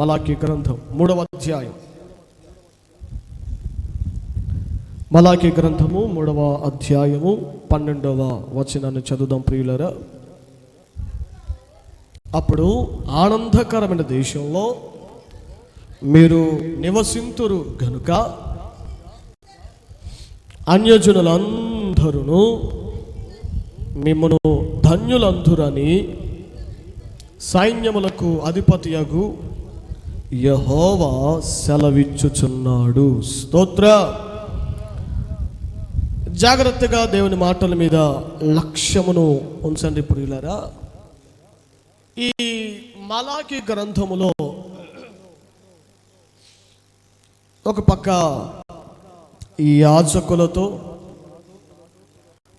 మలాకీ గ్రంథం 3వ అధ్యాయం. మలాకీ గ్రంథము 3వ అధ్యాయము 12వ వచనాన్ని చదువుదాం ప్రియులారా. అప్పుడు ఆనందకరమైన దేశంలో మీరు నివసింతురు గనుక అన్యజనులందరూ మిమ్మును ధన్యులందురని సైన్యములకు అధిపతియగు యెహోవా సెలవిచ్చుచున్నాడు. స్తోత్ర. జాగ్రత్తగా దేవుని మాటల మీద లక్ష్యమును ఉంచండి ప్రియులారా. ఈ మలాకీ గ్రంథములో ఒక పక్క ఈ యాజకులతో,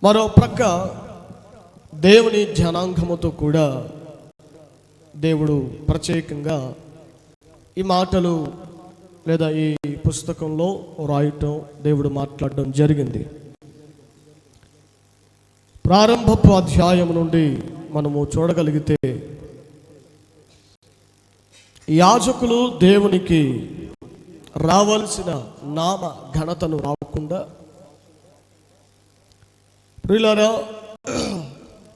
మరో ప్రక్క దేవుని జనాంగముతో కూడా దేవుడు ప్రత్యేకంగా ఈ మాటలు లేదా ఈ పుస్తకంలో రాయటం, దేవుడు మాట్లాడడం జరిగింది. ప్రారంభపు అధ్యాయం నుండి మనము చూడగలిగితే యాజకులు దేవునికి రావాల్సిన నామ ఘనతను రాకుండా ప్రియులారా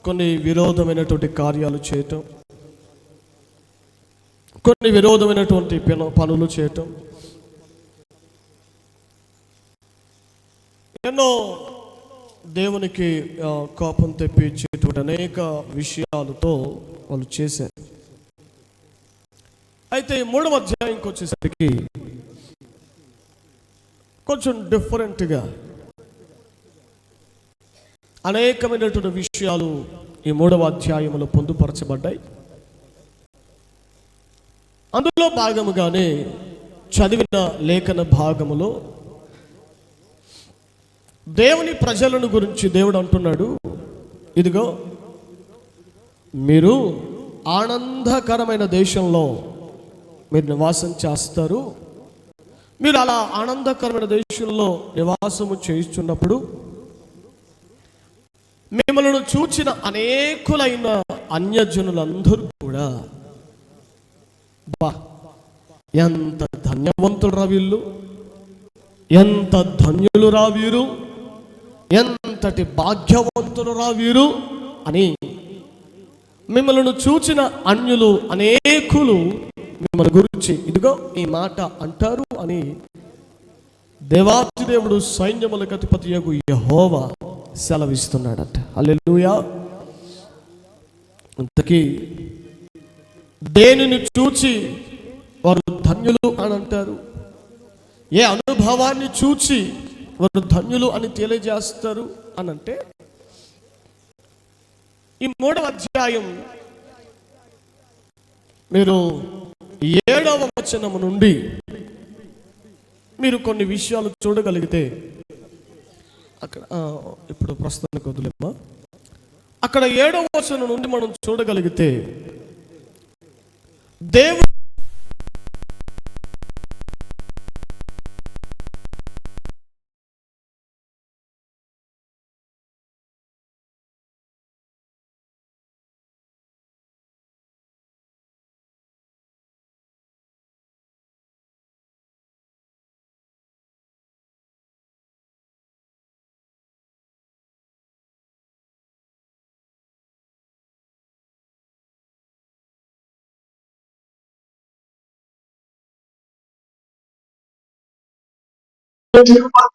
కొన్ని విరోధమైనటువంటి కార్యాలు చేయటం, కొన్ని విరోధమైనటువంటి పనులు చేయటం, ఎన్నో దేవునికి కోపం తెప్పించేటువంటి అనేక విషయాలతో వాళ్ళు చేశారు. అయితే 3వ అధ్యాయంకి వచ్చేసరికి కొంచెం డిఫరెంట్గా అనేకమైనటువంటి విషయాలు ఈ 3వ అధ్యాయంలో పొందుపరచబడ్డాయి. అందులో భాగముగానే చదివిన లేఖన భాగములో దేవుని ప్రజలను గురించి దేవుడు అంటున్నాడు, ఇదిగో మీరు ఆనందకరమైన దేశంలో మీరు నివాసం చేస్తారు. మీరు అలా ఆనందకరమైన దేశంలో నివాసము చేస్తున్నప్పుడు మిమ్మల్ని చూచిన అనేకులైన అన్యజనులందరూ కూడా బా ఎంత ధన్యవంతులు రా వీళ్ళు, ఎంత ధన్యులు రా వీరు, ఎంతటి భాగ్యవంతులు రా వీరు అని మిమ్మల్ని చూచిన అన్యులు అనేకులు మిమ్మల్ని గురించి ఇదిగో ఈ మాట అంటారు అని దేవాతి దేవుడు సైన్యములకు అధిపతియగు యెహోవా సెలవిస్తున్నాడట. హల్లెలూయా. ఇంతకీ దేనిని చూచి వారు ధన్యులు అని అంటారు? ఏ అనుభవాన్ని చూచి వారు ధన్యులు అని తెలియజేస్తారు అని అంటే, ఈ 3వ అధ్యాయం మీరు 7వ వచనము నుండి మీరు కొన్ని విషయాలు చూడగలిగితే, అక్కడ ఇప్పుడు ప్రస్తుతానికి వదిలేమ్మా, అక్కడ 7వ వచనం నుండి మనం చూడగలిగితే దేవుడు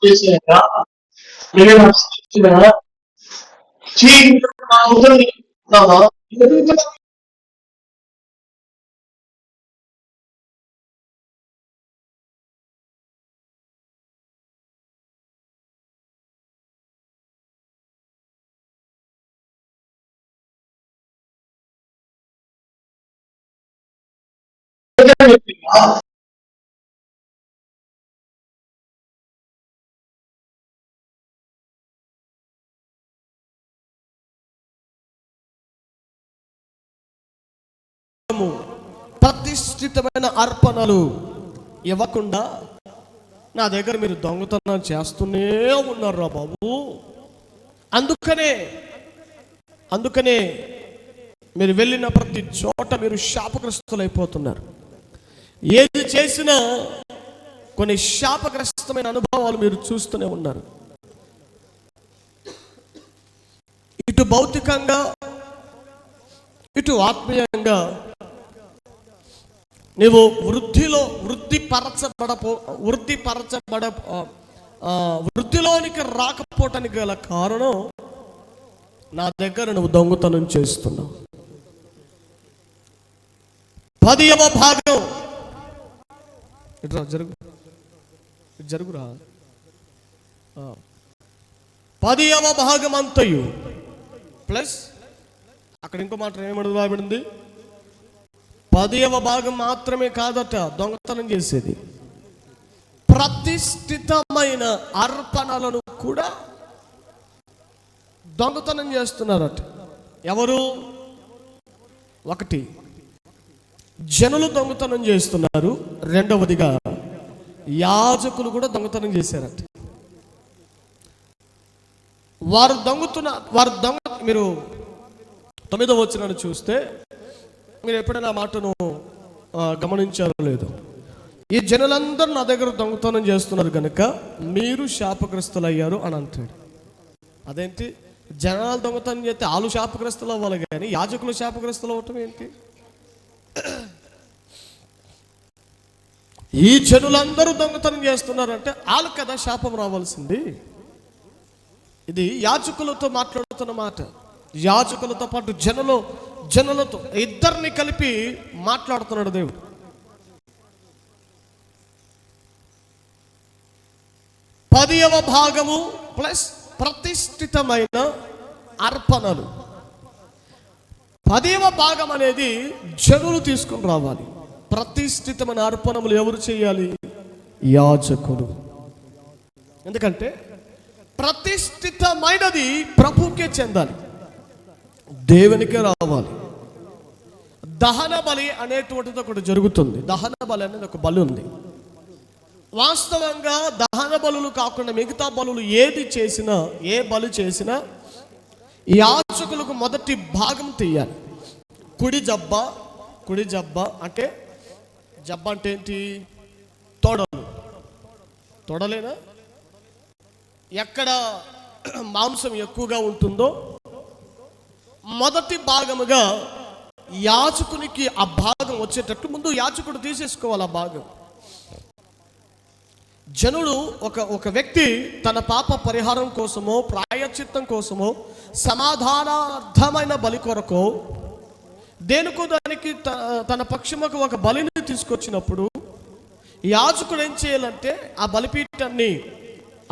చేశాక ప్రతిష్ఠితమైన అర్పణలు ఇవ్వకుండా నా దగ్గర మీరు దొంగతనం చేస్తూనే ఉన్నారా బాబు, అందుకనే మీరు వెళ్ళిన ప్రతి చోట మీరు శాపగ్రస్తులైపోతున్నారు. ఏది చేసినా కొన్ని శాపగ్రస్తమైన అనుభవాలు మీరు చూస్తూనే ఉన్నారు. ఇటు భౌతికంగా ఇటు ఆత్మీయంగా నీవు వృద్ధిలోనికి రాకపోవటానికి గల కారణం నా దగ్గర నువ్వు దొంగతనం చేస్తున్నావు. 10వ భాగం జరుగురా 10వ భాగం అంతయు ప్లస్ అక్కడ ఇంకో మాట ఏమడుగు రాబడింది, 10వ భాగం మాత్రమే కాదట దొంగతనం చేసేది, ప్రతిష్ఠితమైన అర్పణలను కూడా దొంగతనం చేస్తున్నారట. ఎవరు? ఒకటి జనులు దొంగతనం చేస్తున్నారు, రెండవదిగా యాజకులు కూడా దొంగతనం చేశారట. మీరు 9వ వచనాన్ని చూస్తే మీరు ఎప్పుడైనా మాటను గమనించారో లేదు, ఈ జనులందరూ నా దగ్గర దొంగతనం చేస్తున్నారు కనుక మీరు శాపగ్రస్తులు అయ్యారు అని అంటాడు. అదేంటి, జనాలు దొంగతనం చేస్తే వాళ్ళు శాపగ్రస్తులు అవ్వాలి కానీ యాజకులు శాపగ్రస్తులు అవ్వటం ఏంటి? ఈ జనులందరూ దొంగతనం చేస్తున్నారంటే వాళ్ళు కదా శాపం రావాల్సింది. ఇది యాజకులతో మాట్లాడుతున్న మాట. యాజకులతో పాటు జనులతో ఇద్దరిని కలిపి మాట్లాడుతున్నాడు దేవుడు. పదివ భాగము ప్లస్ ప్రతిష్ఠితమైన అర్పణలు. 10వ భాగం అనేది జనులు తీసుకుని రావాలి. ప్రతిష్ఠితమైన అర్పణములు ఎవరు చేయాలి? యాజకులు. ఎందుకంటే ప్రతిష్ఠితమైనది ప్రభుకే చెందాలి, దేవునికే రావాలి. దహన బలి అనేటువంటిది ఒకటి జరుగుతుంది. దహన బలి అనేది ఒక బలి ఉంది. వాస్తవంగా దహన బలులు కాకుండా మిగతా బలులు ఏ బలి చేసినా యాజకులకు మొదటి భాగం తీయాలి. కుడి జబ్బ అంటే జబ్బ అంటే ఏంటి? తొడలేనా? ఎక్కడ మాంసం ఎక్కువగా ఉంటుందో మొదటి భాగముగా యాజకునికి ఆ భాగం వచ్చేటట్టు ముందు యాజకుడు తీసేసుకోవాలి ఆ భాగం. జనుడు ఒక వ్యక్తి తన పాప పరిహారం కోసమో ప్రాయశ్చిత్తం కోసమో సమాధానార్థమైన బలి కొరకు దేనికో దానికి తన పక్షముకు ఒక బలిని తీసుకొచ్చినప్పుడు యాజకుడు ఏం చేయాలంటే ఆ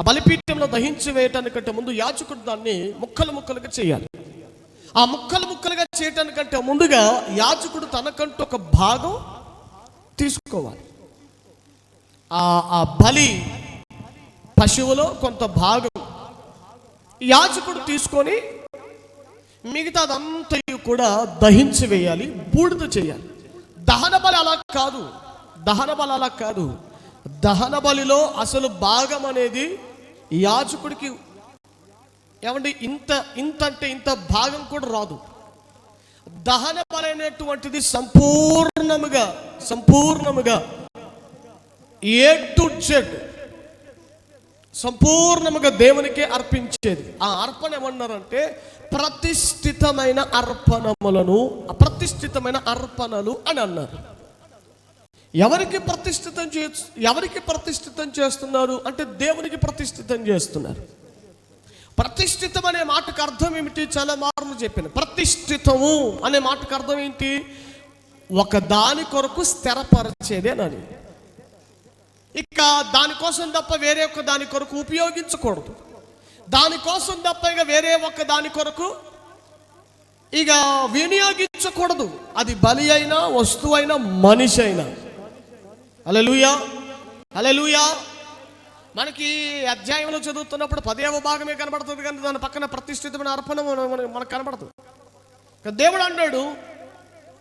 బలిపీఠంలో దహించి వేయటానికంటే ముందు యాజకుడు దాన్ని ముక్కలుగా చేయాలి. ఆ ముక్కలుగా చేయటానికంటే ముందుగా యాజకుడు తనకంటూ ఒక భాగం తీసుకోవాలి. ఆ బలి పశువులో కొంత భాగం యాజకుడు తీసుకొని మిగతాదంతా కూడా దహించి వేయాలి, బూడిద చేయాలి. దహన బలి అలా కాదు. దహన బలిలో అసలు భాగం అనేది యాజకుడికి ఏమండి ఇంత భాగం కూడా రాదు. దహన బలి అనేటువంటిది సంపూర్ణముగా A to Z సంపూర్ణముగా దేవునికే అర్పించేది. ఆ అర్పణ ఏమన్నారంటే ప్రతిష్ఠితమైన అర్పణలు అని అన్నారు. ఎవరికి ప్రతిష్ఠితం చేస్తున్నారు అంటే దేవునికి ప్రతిష్ఠితం చేస్తున్నారు. ప్రతిష్ఠితం అనే మాటకు అర్థం ఏమిటి? చాలా మార్లు చెప్పాను. ప్రతిష్ఠితము అనే మాటకు అర్థం ఏంటి? ఒక దాని కొరకు స్థిరపరిచేదే అని. ఇక దానికోసం తప్ప వేరే ఒక దాని కొరకు ఉపయోగించకూడదు. దానికోసం తప్ప ఇక వేరే ఒక దాని కొరకు ఇక వినియోగించకూడదు. అది బలి అయినా, వస్తువు అయినా, మనిషి అయినా. హల్లెలూయా. మనకి అధ్యాయంలో చదువుతున్నప్పుడు 10వ భాగమే కనబడుతుంది, కానీ దాని పక్కన ప్రతిష్ఠితమైన అర్పణ మనకు కనబడుతుంది. దేవుడు అన్నాడు,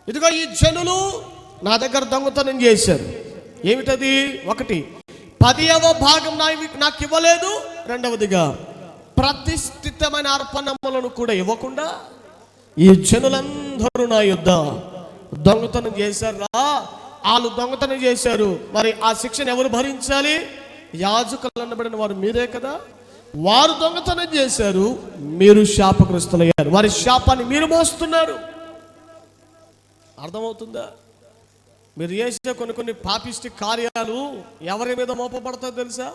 ఇదిగో ఈ జనులు నా దగ్గర దొంగతనం చేశారు. ఏమిటది? ఒకటి, 10వ భాగం నాకు ఇవ్వలేదు. రెండవదిగా ప్రతిష్ఠితమైన అర్పణములను కూడా ఇవ్వకుండా ఈ జనులందరూ నా యుద్ధ దొంగతనం చేశారా. వాళ్ళు దొంగతనం చేశారు, మరి ఆ శిక్షను ఎవరు భరించాలి? యాజకులు అనబడిన వారు మీరే కదా. వారు దొంగతనం చేశారు, మీరు శాపగ్రస్తులయ్యారు, వారి శాపాన్ని మీరు మోస్తున్నారు. అర్థమవుతుందా? మీరు చేసే కొన్ని పాపిష్టి కార్యాలు ఎవరి మీద మోపబడతాయి తెలుసా?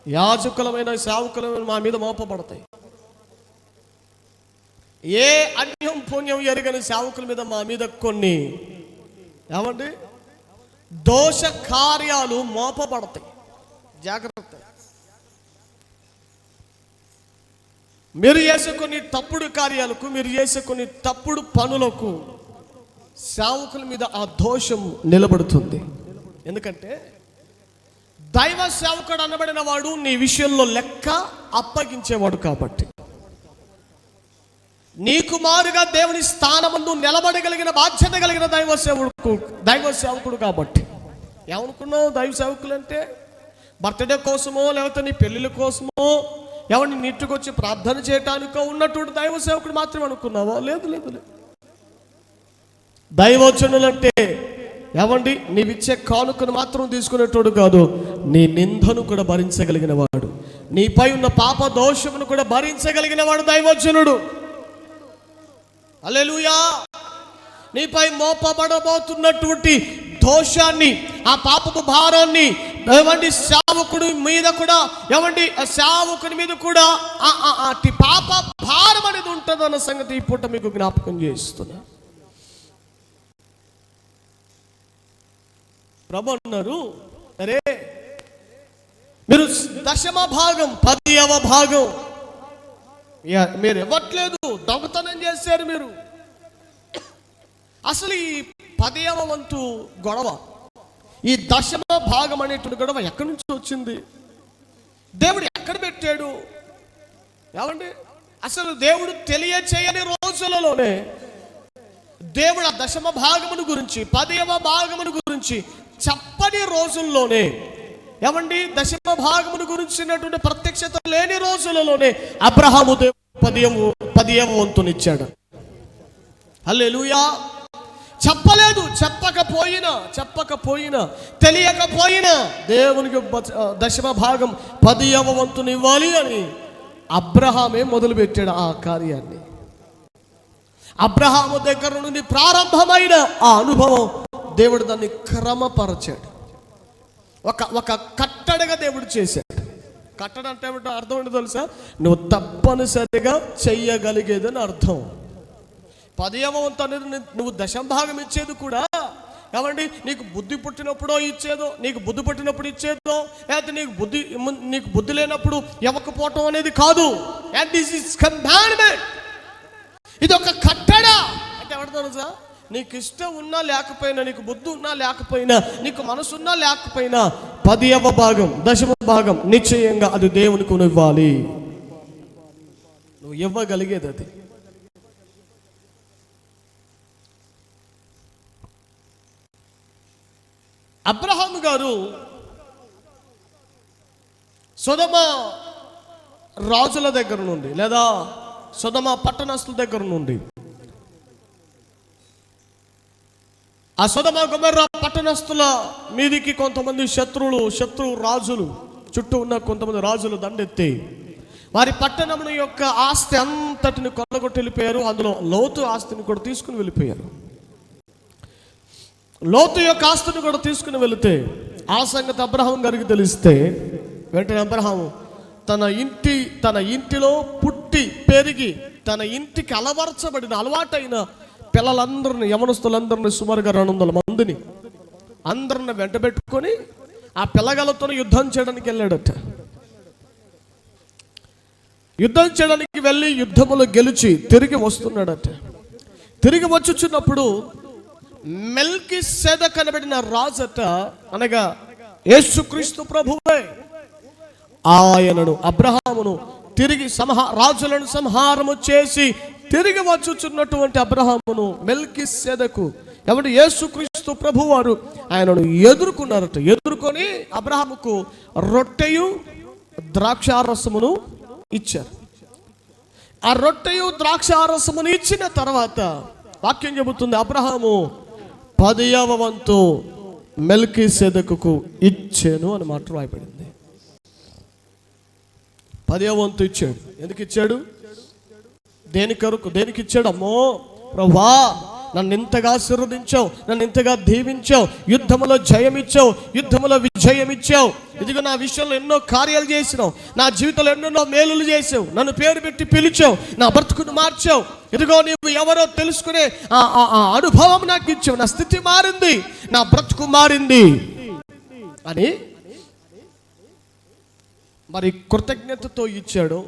యాజకులమైన సేవకులమైన మా మీద మోపబడతాయి. ఏ అన్యం పుణ్యం ఎరగని సేవకుల మీద మా మీద కొన్ని ఏమండి దోష కార్యాలు మోపబడతాయి. జాగ్రత్త. మీరు చేసే కొన్ని తప్పుడు కార్యాలకు, మీరు చేసే కొన్ని తప్పుడు పనులకు సేవకుల మీద ఆ దోషం నిలబడుతుంది. ఎందుకంటే దైవ సేవకుడు అనబడిన వాడు నీ విషయంలో లెక్క అప్పగించేవాడు కాబట్టి, నీకు మారుగా దేవుని స్థానమందు నిలబడగలిగిన బాధ్యత కలిగిన దైవ సేవకుడు కాబట్టి. ఏమనుకున్నావు? దైవ సేవకులు అంటే బర్త్డే కోసమో లేకపోతే నీ పెళ్ళిళ్ళ కోసమో ఎవరిని నీటికొచ్చి ప్రార్థన చేయటానికో ఉన్నటువంటి దైవ సేవకుడు మాత్రమే అనుకున్నావా? లేదు లేదు లేదు. దైవజనులంటే ఏమండి నీవిచ్చే కానుకను మాత్రం తీసుకునేటోడు కాదు, నీ నిందను కూడా భరించగలిగిన వాడు, నీపై ఉన్న పాప దోషమును కూడా భరించగలిగిన వాడు దైవజనుడు. హల్లెలూయా. నీపై మోపబడబోతున్నటువంటి దోషాన్ని, ఆ పాపపు భారాన్ని ఏమండి సేవకుడి మీద కూడా ఏమండి సేవకుని మీద కూడా అట్టి పాప భారం అనేది ఉంటుంది అన్న సంగతి ఈ పూట మీకు జ్ఞాపకం చేస్తున్నా. ప్రభు అన్నారు, అరే మీరు 10వ భాగం 10వ భాగం మీరు ఇవ్వట్లేదు, దొంగతనం చేశారు మీరు. అసలు ఈ 10వ వంతు గొడవ, ఈ 10వ భాగం అనేటువంటి గొడవ ఎక్కడి నుంచి వచ్చింది? దేవుడు ఎక్కడ పెట్టాడు? ఏమండి అసలు దేవుడు తెలియచేయని రోజులలోనే దేవుడు ఆ 10వ భాగమును గురించి 10వ భాగమును గురించి చెప్పని రోజుల్లోనే, ఏమండి 10వ భాగమును గురించినటువంటి ప్రత్యక్షత లేని రోజులలోనే అబ్రహాము దేవుడు 10వ వంతునిచ్చాడు. హల్లెలూయా. చెప్పలేదు, చెప్పకపోయినా తెలియకపోయినా దేవునికి 10వ భాగం 10వ వంతుని ఇవ్వాలి అని అబ్రహామే మొదలుపెట్టాడు ఆ కార్యాన్ని. అబ్రహాము దగ్గర నుండి ప్రారంభమైన ఆ అనుభవం దేవుడు దాన్ని క్రమపరచాడు. ఒక కట్టడగా దేవుడు చేశాడు. కట్టడ అంటే ఏమిటో అర్థం ఏంటో తెలుసా? నువ్వు తప్పనిసరిగా చెయ్యగలిగేదని అర్థం. 10వ వంతు అనేది నువ్వు 10వ భాగం ఇచ్చేది కూడా ఏమండి నీకు బుద్ధి పుట్టినప్పుడో ఇచ్చేదో, నీకు బుద్ధి పుట్టినప్పుడు ఇచ్చేదో, లేకపోతే నీకు బుద్ధి లేనప్పుడు ఇవ్వకపోవటం అనేది కాదు. And this is commandment. ఇది ఒక కట్టడ. అంటే ఎవరు తెలుసా? నీకు ఇష్టం ఉన్నా లేకపోయినా, నీకు బుద్ధి ఉన్నా లేకపోయినా, నీకు మనసు ఉన్నా లేకపోయినా 10వ భాగం 10వ భాగం నిశ్చయంగా అది దేవునికి నువ్వు ఇవ్వాలి. నువ్వు ఇవ్వగలిగేది అది. అబ్రహాము గారు సొదొమ రాజుల దగ్గర నుండి లేదా సొదొమ పట్టణస్తుల దగ్గర నుండి ఆ సొదొమ గొమొర్రా పట్టణస్తుల మీదికి కొంతమంది శత్రు రాజులు, చుట్టూ ఉన్న కొంతమంది రాజులు దండెత్తి వారి పట్టణం యొక్క ఆస్తి అంతటిని కొల్లగొట్టి వెళ్ళిపోయారు. అందులో లోతు ఆస్తిని కూడా తీసుకుని వెళ్ళిపోయారు. లోతు యొక్క ఆస్తిని కూడా తీసుకుని వెళితే ఆ సంగతి అబ్రహాం గారికి తెలిస్తే వెంటనే అబ్రహాము తన ఇంటిలో పుట్టి పెరిగి తన ఇంటికి అలవాటైన పిల్లలందరిని, యవనస్తులందరినీ సుమారుగా 200 మందిని అందరిని వెంట పెట్టుకొని ఆ పిల్లగాలతో యుద్ధం చేయడానికి వెళ్ళాడట. యుద్ధం చేయడానికి వెళ్ళి యుద్ధములో గెలిచి తిరిగి వస్తున్నాడట. తిరిగి వచ్చుచున్నప్పుడు మెల్కీసెదెకు అనబడిన రాజట, అనగా యేసుక్రీస్తు ప్రభువే, ఆయనను అబ్రహామును తిరిగి రాజులను సంహారము చేసి తిరిగి వచ్చుచున్నటువంటి అబ్రహామును మెల్కీసెదెకు ఎవరు? యేసుక్రీస్తు ప్రభువారు ఆయనను ఎదుర్కొన్నారట. ఎదుర్కొని అబ్రహాముకు రొట్టెయు ద్రాక్షారసమును ఇచ్చారు. ఆ రొట్టెయు ద్రాక్షారసమును ఇచ్చిన తర్వాత వాక్యం చెబుతుంది, అబ్రహాము 10వ వంతు మెల్కీసెదెకుకు ఇచ్చాను అని మాట రాయబడింది. 10వ వంతు ఇచ్చాడు. ఎందుకు ఇచ్చాడు? దేని కొరకు? దేనికి ఇచ్చాడు? అమ్మో ప్రభువా, నన్ను ఇంతగా ఆశీర్వదించావు, నన్ను ఇంతగా దీవించావు, యుద్ధములో జయమిచ్చావు, యుద్ధములో విజయమిచ్చావు, ఇదిగో నా విషయంలో ఎన్నో కార్యాలు చేసినావు, నా జీవితంలో ఎన్నెన్నో మేలులు చేసావు, నన్ను పేరు పెట్టి పిలిచావు, నా బ్రతుకును మార్చావు, ఇదిగో నీవు ఎవరో తెలుసుకునే అనుభవం నాకు ఇచ్చావు, నా స్థితి మారింది, నా బ్రతుకు మారింది అని మరి కృతజ్ఞతతో ఇచ్చాడు.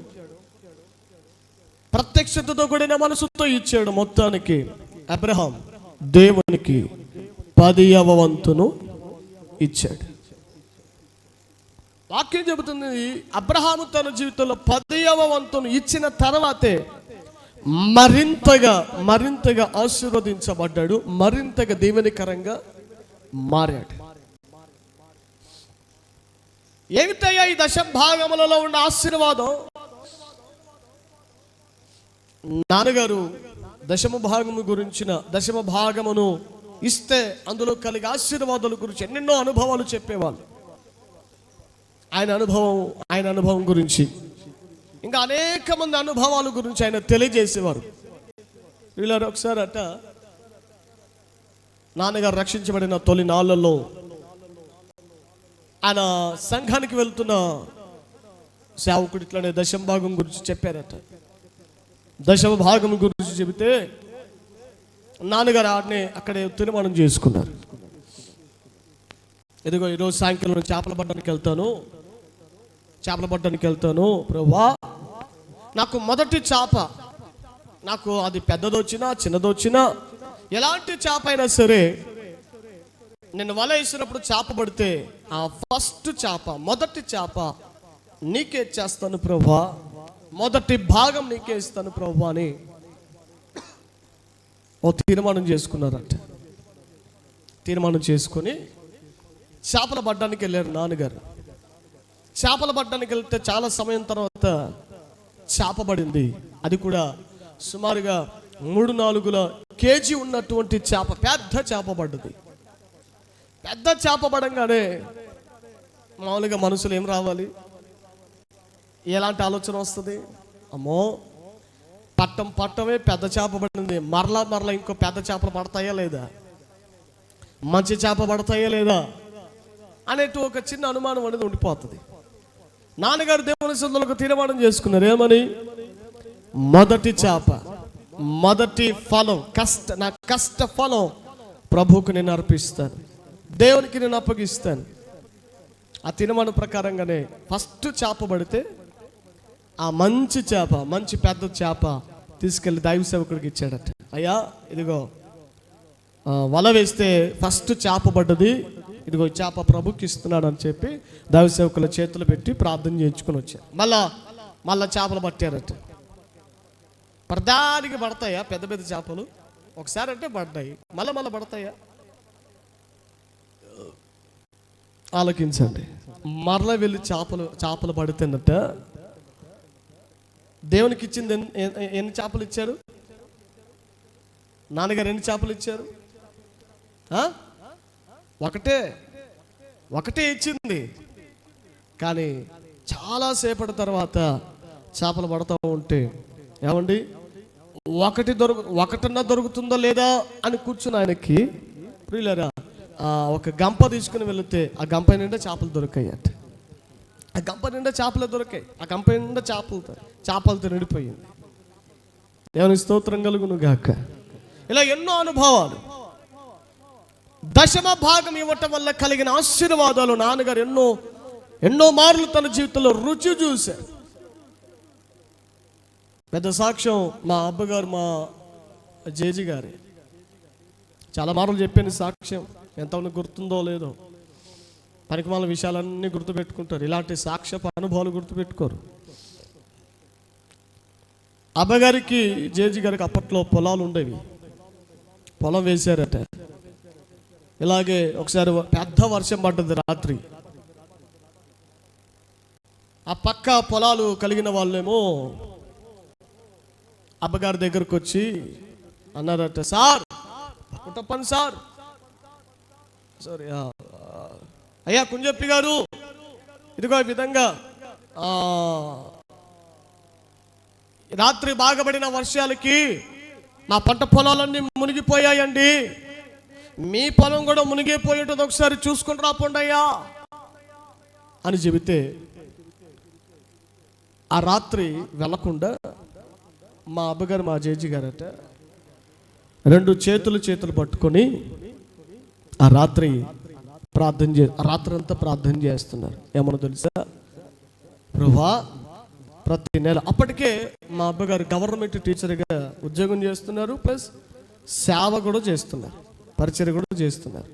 ప్రత్యక్షతతో కూడిన మనసుతో ఇచ్చాడు. మొత్తానికి అబ్రహాం దేవునికి 10వ వంతును ఇచ్చాడు. వాక్యం చెబుతుంది, అబ్రహాము తన జీవితంలో 10వ వంతును ఇచ్చిన తర్వాతే మరింతగా ఆశీర్వదించబడ్డాడు, మరింతగా దీవెనకరంగా మారాడు. ఏమిటయ్యా ఈ దశభాగములలో ఉన్న ఆశీర్వాదం? నాన్నగారు దశమ భాగమును ఇస్తే అందులో కలిగే ఆశీర్వాదాల గురించి ఎన్నెన్నో అనుభవాలు చెప్పేవాళ్ళు. ఆయన అనుభవం గురించి, ఇంకా అనేక మంది అనుభవాల గురించి ఆయన తెలియజేసేవారు. వీళ్ళారు ఒకసారి అట నాన్నగారు రక్షించబడిన తొలి నాళ్ళలో ఆయన సంఘానికి వెళ్తున్న సేవకుడు ఇట్లానే దశమ భాగం గురించి చెప్పారట. దశమ భాగం గురించి చెబితే నాన్నగారు అక్కడే తీర్మానం చేసుకున్నారు. ఇదిగో ఈరోజు సాయంకాలం చేపల పట్టడానికి వెళ్తాను ప్రభువా, నాకు మొదటి చేప, నాకు అది పెద్దదొచ్చినా చిన్నదొచ్చినా ఎలాంటి చేప అయినా సరే, నేను వల వేసినప్పుడు చేప పడితే ఆ ఫస్ట్ చేప, మొదటి చేప నీకే చేస్తాను ప్రభువా, మొదటి భాగం నీకే ఇస్తాను ప్రభువా అని ఓ తీర్మానం చేసుకున్నారట. తీర్మానం చేసుకొని చేపల పడ్డానికి వెళ్ళారు నాన్నగారు. చేపల పడ్డానికి వెళ్తే చాలా సమయం తర్వాత చేప పడింది. అది కూడా సుమారుగా 3-4 కేజీ ఉన్నటువంటి చేప, పెద్ద చేప పడ్డది. పెద్ద చేప పడంగానే మామూలుగా మనసులో ఏం రావాలి? ఎలాంటి ఆలోచన వస్తుంది? అమ్మో, పట్టమే పెద్ద చేప పడింది, మరలా ఇంకో పెద్ద చేపలు పడతాయా లేదా, మంచి చేప పడతాయా లేదా అనేటు ఒక చిన్న అనుమానం అనేది ఉండిపోతుంది. నాన్నగారు దేవుని సొంతలకు తీర్మానం చేసుకున్నారు. ఏమని? మొదటి చేప, మొదటి ఫలం, నా కష్ట ఫలం ప్రభువుకు నేను అర్పిస్తాను, దేవునికి నేను అప్పగిస్తాను. ఆ తీర్మానం ప్రకారంగానే ఫస్ట్ చేప పడితే ఆ మంచి చేప, మంచి పెద్ద చేప తీసుకెళ్ళి దైవ సేవకుడికి ఇచ్చాడట. అయ్యా ఇదిగో వల వేస్తే ఫస్ట్ చేప పడ్డది, ఇదిగో చేప ప్రభుకి ఇస్తున్నాడు అని చెప్పి దైవ సేవకుల చేతులు పెట్టి ప్రార్థన చేయించుకొని వచ్చారు. మళ్ళా చేపలు పట్టారట. ప్రధానికి పడతాయా పెద్ద పెద్ద చేపలు? ఒకసారి అంటే పడ్డాయి, మళ్ళా పడతాయా? ఆలోచించండి. మరలా వెళ్ళి చేపలు పడితేనట దేవునికి ఇచ్చింది ఎన్ని చేపలు ఇచ్చారు? నాన్నగారు ఎన్ని చేపలు ఇచ్చారు? ఒకటే ఇచ్చింది. కానీ చాలాసేపటి తర్వాత చేపలు పడతా ఉంటే ఏమండి, ఒకటన్నా దొరుకుతుందో లేదా అని కూర్చుని ఆయనకి ప్రియులారా ఒక గంప తీసుకుని వెళితే ఆ గంప నిండా చేపలు దొరికాయట. ఆ గంప నిండా చేపలు దొరికాయి. ఆ గంప నిండా చేపలతో నిండిపోయింది. దేవుని స్తోత్రం కలుగును గాక. ఇలా ఎన్నో అనుభవాలు. దశమ భాగం ఇవ్వటం వల్ల కలిగిన ఆశీర్వాదాలు నాన్నగారు ఎన్నో మార్లు తన జీవితంలో రుచి చూశారు. పెద్ద సాక్ష్యం మా అబ్బగారు, మా జేజీ గారి. చాలా మార్లు చెప్పాను సాక్ష్యం, ఎంతమంది గుర్తుందో లేదో. పనికిమాల విషయాలన్నీ గుర్తుపెట్టుకుంటారు, ఇలాంటి సాక్ష్యపు అనుభవాలు గుర్తుపెట్టుకోరు. అబ్బగారికి జేజీ గారికి అప్పట్లో పొలాలు ఉండేవి. పొలం వేశారట. ఇలాగే ఒకసారి పెద్ద వర్షం పడ్డది రాత్రి. ఆ పక్క పొలాలు కలిగిన వాళ్ళేమో అబ్బగారి దగ్గరకు వచ్చి అన్నారట, సార్ కుట్టప్పని సార్, సారీ అయ్యా కుంజప్పి గారు, ఇదిగో ఈ విధంగా రాత్రి బాగబడిన వర్షాలకి నా పంట పొలాలన్నీ మునిగిపోయాయండి, మీ పొలం కూడా మునిగిపోయి ఉంటుంది, ఒకసారి చూసుకుని రాపోండి అయ్యా అని చెబితే ఆ రాత్రి వెళ్ళకుండా మా అబ్బగారు, మా జేజీ గారట, రెండు చేతులు పట్టుకొని ఆ రాత్రి రాత్రంతా ప్రార్థన చేస్తున్నారు. ఏమన్నా తెలుసా? ప్రభువా, ప్రతి నెల, అప్పటికే మా అబ్బగారు గవర్నమెంట్ టీచర్గా ఉద్యోగం చేస్తున్నారు, ప్లస్ సేవ కూడా చేస్తున్నారు, పరిచర్య కూడా చేస్తున్నారు.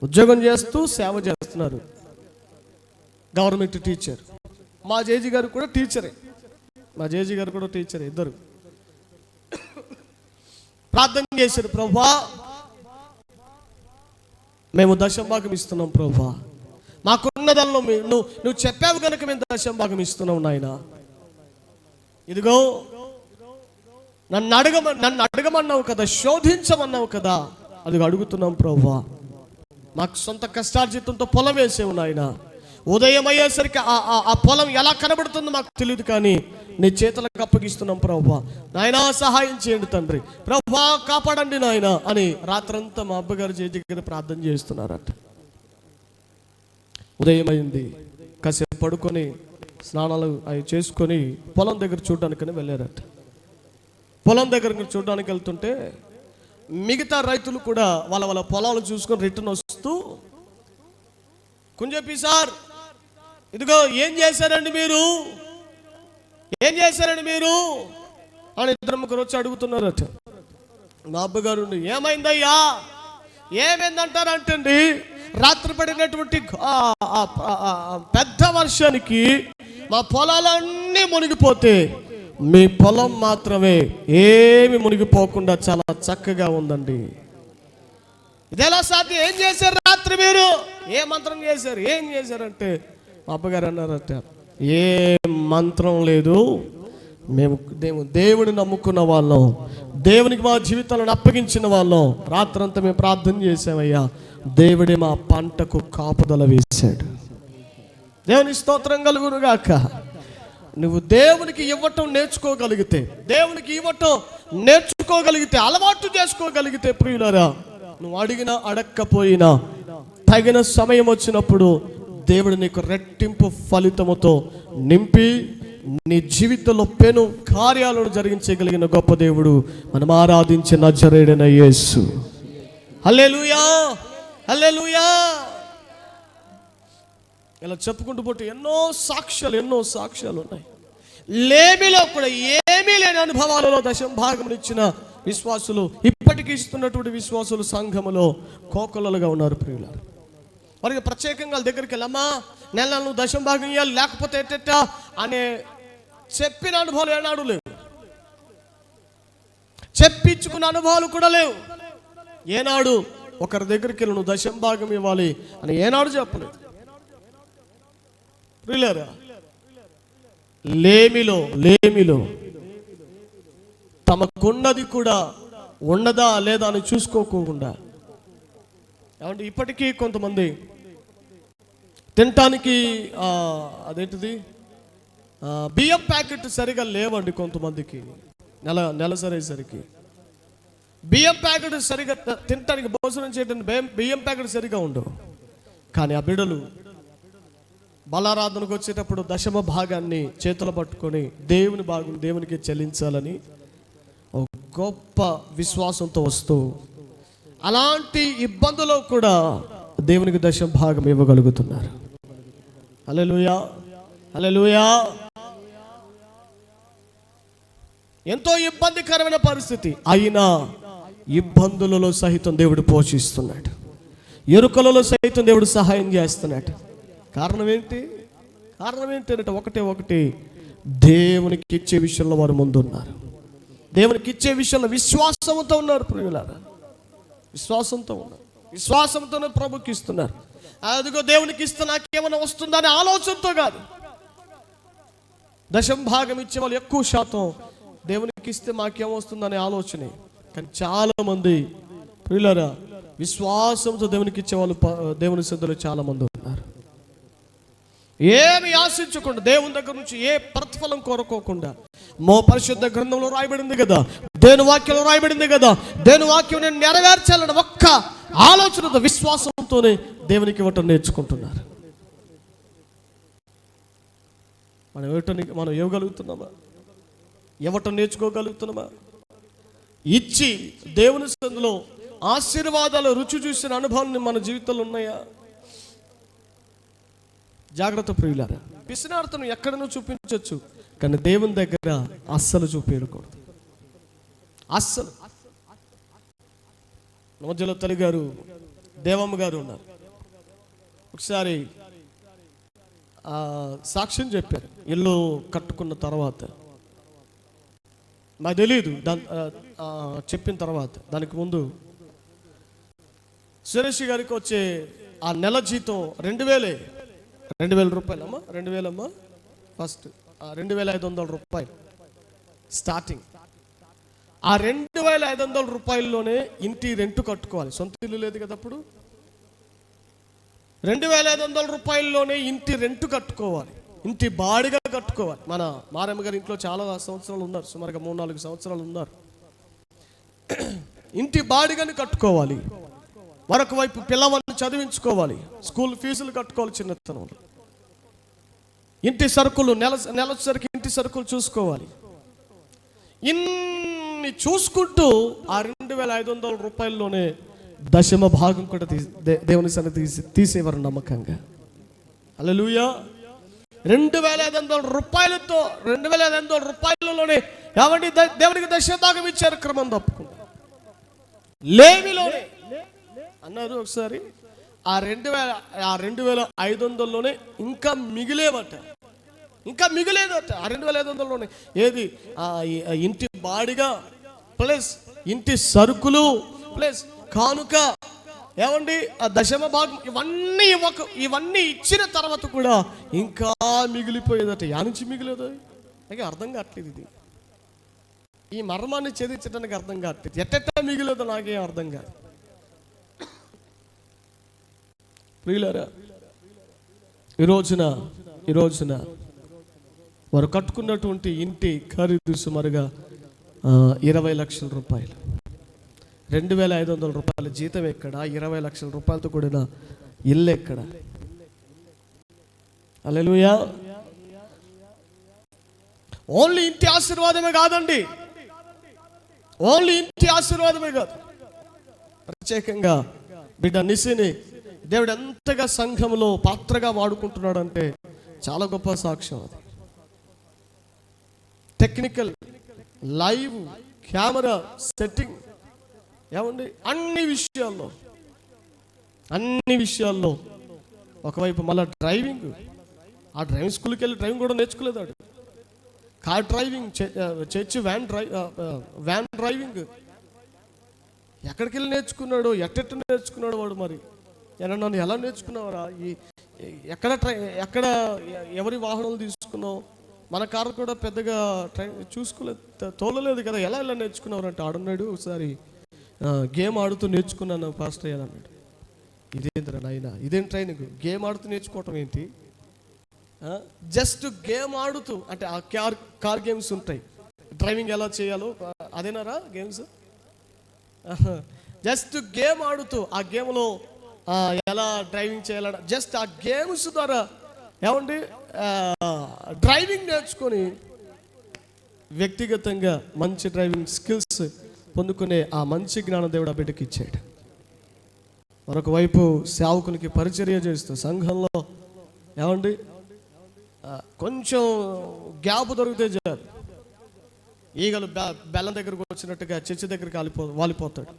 ఉద్యోగం చేస్తూ సేవ చేస్తున్నారు. Government teacher. మా జేజీ గారు కూడా టీచరే, ఇద్దరు ప్రార్థన చేశారు. ప్రభువా, మేము దశంభాగం ఇస్తున్నాం ప్రభువా, మాకున్న దానిలో నువ్వు చెప్పావు కనుక మేము దశంభాగం ఇస్తున్నాం నాయన. ఇదిగో నన్ను అడగమన్నావు కదా, శోధించమన్నావు కదా, అది అడుగుతున్నాం ప్రభువా. మాకు సొంత కష్టార్జితంతో పొలం వేసేవు నాయన. ఉదయం అయ్యేసరికి ఆ పొలం ఎలా కనబడుతుందో మాకు తెలియదు, కానీ నీ చేతులకు అప్పగిస్తున్నాం ప్రభువా. నాయనా సహాయం చేయండి తండ్రి, ప్రభువా కాపాడండి నాయన అని రాత్రంతా మా అబ్బగారు జేజీ గారు ప్రార్థన చేస్తున్నారట. ఉదయం అయింది, కాసేపు పడుకొని స్నానాలు అవి చేసుకొని పొలం దగ్గర చూడడానికని వెళ్ళారట. పొలం దగ్గర చూడడానికి వెళ్తుంటే మిగతా రైతులు కూడా వాళ్ళ పొలాలు చూసుకొని రిటర్న్ వస్తూ, కుంజప్పి సార్, ఇదిగో ఏం చేశారండి మీరు అని ఇద్దరు ముగ్గురు వచ్చి అడుగుతున్నారట. మా అబ్బగారు, ఏమైందయ్యా, ఏమైందంటారంటండి, రాత్రి పడినటువంటి పెద్ద వర్షానికి మా పొలాలన్నీ మునిగిపోతే మీ పొలం మాత్రమే ఏమి మునిగిపోకుండా చాలా చక్కగా ఉందండి. ఇదెలా సాధ్యం? ఏం చేశారు రాత్రి మీరు? ఏ మంత్రం చేశారు? ఏం చేశారంటే మా అబ్బగారు అన్నారట, ఏ మంత్రం లేదు, మేము దేవుని నమ్ముకున్న వాళ్ళం, దేవునికి మా జీవితాలను అప్పగించిన వాళ్ళం. రాత్రంతా మేము ప్రార్థన చేసామయ్యా, దేవుడే మా పంటకు కాపుదల వేశాడు. దేవుని స్తోత్రం కలుగునుగాక. నువ్వు దేవునికి ఇవ్వటం నేర్చుకోగలిగితే, అలవాటు చేసుకోగలిగితే ప్రియులారా, నువ్వు అడిగినా అడక్కపోయినా తగిన సమయం వచ్చినప్పుడు దేవుడు నీకు రెట్టింపు ఫలితముతో నింపి నీ జీవితంలో పెను కార్యాలను జరిగించగలిగిన గొప్ప దేవుడు మనం ఆరాధించిన నజరేయుడైన యేసు. హల్లెలూయా, హల్లెలూయా. ఇలా చెప్పుకుంటూ పోతే ఎన్నో సాక్ష్యాలు ఉన్నాయి. లేమిలో కూడా ఏమీ లేని అనుభవాలలో దశంభాగం ఇచ్చిన విశ్వాసులు, ఇప్పటికీ ఇస్తున్నటువంటి విశ్వాసులు సంఘములో కోకొల్లలుగా ఉన్నారు ప్రియులారా. వారికి ప్రత్యేకంగా దగ్గరికి వెళ్ళమ్మా, నెల నువ్వు దశంభాగం ఇవ్వాలి, లేకపోతే ఎట్టెట్ట అనే చెప్పిన అనుభవాలు ఏనాడు లేవు, చెప్పించుకున్న అనుభవాలు కూడా లేవు. ఏనాడు ఒకరి దగ్గరికి వెళ్ళి నువ్వు దశంభాగం ఇవ్వాలి అని ఏనాడు చెప్పలేదు ప్రియులారా. లేమిలో తమకున్నది కూడా ఉండదా లేదా అని చూసుకోకుండా, ఏమంటే ఇప్పటికీ కొంతమంది తినటానికి అదేంటిది బియ్యం ప్యాకెట్ సరిగా లేవండి. కొంతమందికి నెలసరేసరికి బియ్యం ప్యాకెట్ సరిగా తినటానికి, భోజనం చేయడానికి బియ్యం ప్యాకెట్ సరిగా ఉండవు. కానీ ఆ బిడ్డలు బలారాధనకు వచ్చేటప్పుడు దశమ భాగాన్ని చేతులు పట్టుకొని దేవునికి చెల్లించాలని ఒక గొప్ప విశ్వాసంతో వస్తూ అలాంటి ఇబ్బందులో కూడా దేవునికి దశమ భాగం ఇవ్వగలుగుతున్నారు. హల్లెలూయా, హల్లెలూయా. ఎంతో ఇబ్బందికరమైన పరిస్థితి అయినా ఇబ్బందులలో సహితం దేవుడు పోషిస్తున్నాడు, ఎరుకలలో సైతం దేవుడు సహాయం చేస్తున్నాడు. కారణం ఏంటి అంటే ఒకటి, దేవునికి ఇచ్చే విషయంలో వారు ముందున్నారు. దేవునికి ఇచ్చే విషయంలో విశ్వాసంతో ఉన్నారు ప్రియులారా, విశ్వాసంతోనే ప్రభుకి ఇస్తున్నారు. అదిగో దేవునికి ఇస్తే నాకేమైనా వస్తుందని ఆలోచనతో కాదు. దశంభాగం ఇచ్చే వాళ్ళు ఎక్కువ శాతం దేవునికి ఇస్తే మాకేమొస్తుందనే ఆలోచనే. కానీ చాలా మంది ప్రియులారా విశ్వాసంతో దేవునికి ఇచ్చే వాళ్ళు దేవుని సిద్ధులు చాలా మంది ఉన్నారు. ఏమి ఆశించకుండా, దేవుని దగ్గర నుంచి ఏ ప్రతిఫలం కోరుకోకుండా, పరిశుద్ధ గ్రంథంలో రాయబడింది కదా, దేవుని వాక్యంలో రాయబడింది కదా, దేవుని వాక్యం నేను నెరవేర్చాలని ఒక్క ఆలోచనతో, విశ్వాసంతోనే దేవునికి ఇవ్వటం నేర్చుకుంటున్నారు. మనం ఇవ్వగలుగుతున్నామా? ఇవ్వటం నేర్చుకోగలుగుతున్నామా? ఇచ్చి దేవుని సందులో ఆశీర్వాదాలు రుచి చూసిన అనుభవాన్ని మన జీవితంలో ఉన్నాయా? జాగ్రత్త ప్రియులారా. పిసినార్తను ఎక్కడనూ చూపించవచ్చు, కానీ దేవుని దగ్గర అస్సలు చూపించకూడదు. అస్సలు. మధ్యలో తల్లి గారు, దేవమ్మ గారు ఉన్నారు. ఒకసారి సాక్ష్యం చెప్పారు. ఇల్లు కట్టుకున్న తర్వాత, నాకు తెలియదు చెప్పిన తర్వాత, దానికి ముందు సురేష్ గారికి వచ్చే ఆ నెల జీతం 2,000 రూపాయలమ్మా, 2,000 అమ్మా, ఫస్ట్ 2,500 రూపాయలు స్టార్టింగ్. ఆ 2,500 రూపాయల్లోనే ఇంటి రెంట్ కట్టుకోవాలి. సొంత ఇల్లు లేదు కదా అప్పుడు. 2,500 రూపాయల్లోనే ఇంటి రెంట్ కట్టుకోవాలి, ఇంటి బాడిగా కట్టుకోవాలి. మన మారమ్మ గారి ఇంట్లో చాలా సంవత్సరాలు ఉన్నారు, సుమారుగా 3-4 సంవత్సరాలు ఉన్నారు. ఇంటి బాడిగని కట్టుకోవాలి, మరొక వైపు పిల్లవాళ్ళని చదివించుకోవాలి, స్కూల్ ఫీజులు కట్టుకోవాలి, చిన్నతనంలో ఇంటి సరుకులు, నెలసరికి ఇంటి సరుకులు చూసుకోవాలి. ఇన్ని చూసుకుంటూ ఆ 2,500 రూపాయల్లోనే దశమ భాగం కూడా దేవుని సన్నిధి తీసేవారు నమ్మకంగా. హల్లెలూయా. 2,500 రూపాయలతో, 2,500 రూపాయలలోనే ఏమండి దేవునికి దశభాగం ఇచ్చారు, క్రమం తప్పకుండా. లేవిలోనే అన్నారు ఒకసారి, ఆ 2,500లోనే ఇంకా మిగిలేదట. ఆ 2,500లోనే ఏది, ఇంటి బాడిగా ప్లస్ ఇంటి సరుకులు ప్లస్ కానుక, ఏమండి ఆ దశమ భాగం, ఇవన్నీ ఇచ్చిన తర్వాత కూడా ఇంకా మిగిలిపోయేదట. నుంచి మిగిలేదు, నాకు అర్థం కావట్లేదు. ఇది ఈ మర్మాన్ని ఛేదించడానికి అర్థం కావట్లేదు. ఎట్టెట్టా మిగిలేదో నాకేం అర్థం కాదు. ప్రియులారా, ఈ రోజున వారు కట్టుకున్నటువంటి ఇంటి ఖరీదు సుమారుగా 20 లక్షల రూపాయలు. 2,500 రూపాయల జీతం ఎక్కడ? 20 లక్షల రూపాయలతో కూడిన ఇల్లు ఎక్కడ? హల్లెలూయా. ఓన్లీ ఇంటి ఆశీర్వాదమే కాదండి, ఓన్లీ ఇంటి ఆశీర్వాదమే కాదు, ప్రత్యేకంగా బిడ్డ నిసిని దేవుడు ఎంతగా సంఘంలో పాత్రగా వాడుకుంటున్నాడంటే చాలా గొప్ప సాక్ష్యం అది. టెక్నికల్, లైవ్, కెమెరా సెట్టింగ్, ఏమండి అన్ని విషయాల్లో ఒకవైపు మళ్ళీ డ్రైవింగ్. ఆ డ్రైవింగ్ స్కూల్కి వెళ్ళి డ్రైవింగ్ కూడా నేర్చుకోలేదాడు. Car driving, church van driving ఎక్కడికి వెళ్ళి నేర్చుకున్నాడు, ఎట్టెట్టు నేర్చుకున్నాడు వాడు. మరి నన్ను ఎలా నేర్చుకున్నావురా? ఎక్కడ ఎవరి వాహనాలు తీసుకున్నావు? మన కారు కూడా పెద్దగా తోలలేదు కదా, ఎలా నేర్చుకున్నావు అంటే ఆడున్నాడు. ఒకసారి గేమ్ ఆడుతూ నేర్చుకున్నాను పాస్టర్ అయ్యాను అన్నాడు. ఇదేంద్రా నాయన, ఇదేం ట్రైనింగ్? గేమ్ ఆడుతూ నేర్చుకోవటం ఏంటి? జస్ట్ గేమ్ ఆడుతూ, అంటే ఆ కార్ గేమ్స్ ఉంటాయి, డ్రైవింగ్ ఎలా చేయాలో అదేనారా గేమ్స్? జస్ట్ గేమ్ ఆడుతూ ఆ గేమ్లో ఎలా డ్రైవింగ్ చేయాలన్నా జస్ట్ ఆ గేమ్స్ ద్వారా ఏమండి డ్రైవింగ్ నేర్చుకొని వ్యక్తిగతంగా మంచి డ్రైవింగ్ స్కిల్స్ పొందుకునే ఆ మంచి జ్ఞానం దేవుడు ఆ బిడ్డకి ఇచ్చాడు. మరొక వైపు సేవకునికి పరిచర్య చేస్తూ సంఘంలో ఏమండి కొంచెం గ్యాప్ దొరికితే చాలు, ఈగలు బెల్లం దగ్గరకు వచ్చినట్టుగా చర్చి దగ్గరికి వాలిపోతాడు.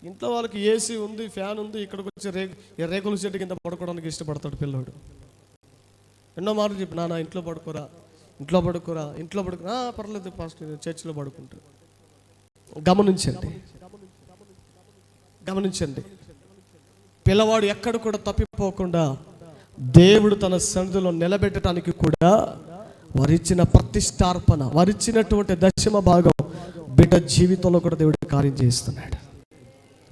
ఇంట్లో వాళ్ళకి ఏసీ ఉంది, ఫ్యాన్ ఉంది, ఇక్కడికి వచ్చి రేకుల చెట్టు కింద పడుకోవడానికి ఇష్టపడతాడు పిల్లోడు. ఎన్నో మాటలు చెప్పి, నాన్న ఇంట్లో పడుకోరా, పర్లేదు పాస్టర్ చర్చిలో పడుకుంటా. గమనించండి, పిల్లవాడు ఎక్కడ కూడా తప్పిపోకుండా దేవుడు తన సన్నిధిలో నిలబెట్టడానికి కూడా వారిచ్చిన ప్రతిష్టార్పణ, వారిచ్చినటువంటి దశమ భాగం బిడ్డ జీవితంలో కూడా దేవుడు కార్యం చేస్తున్నాడు.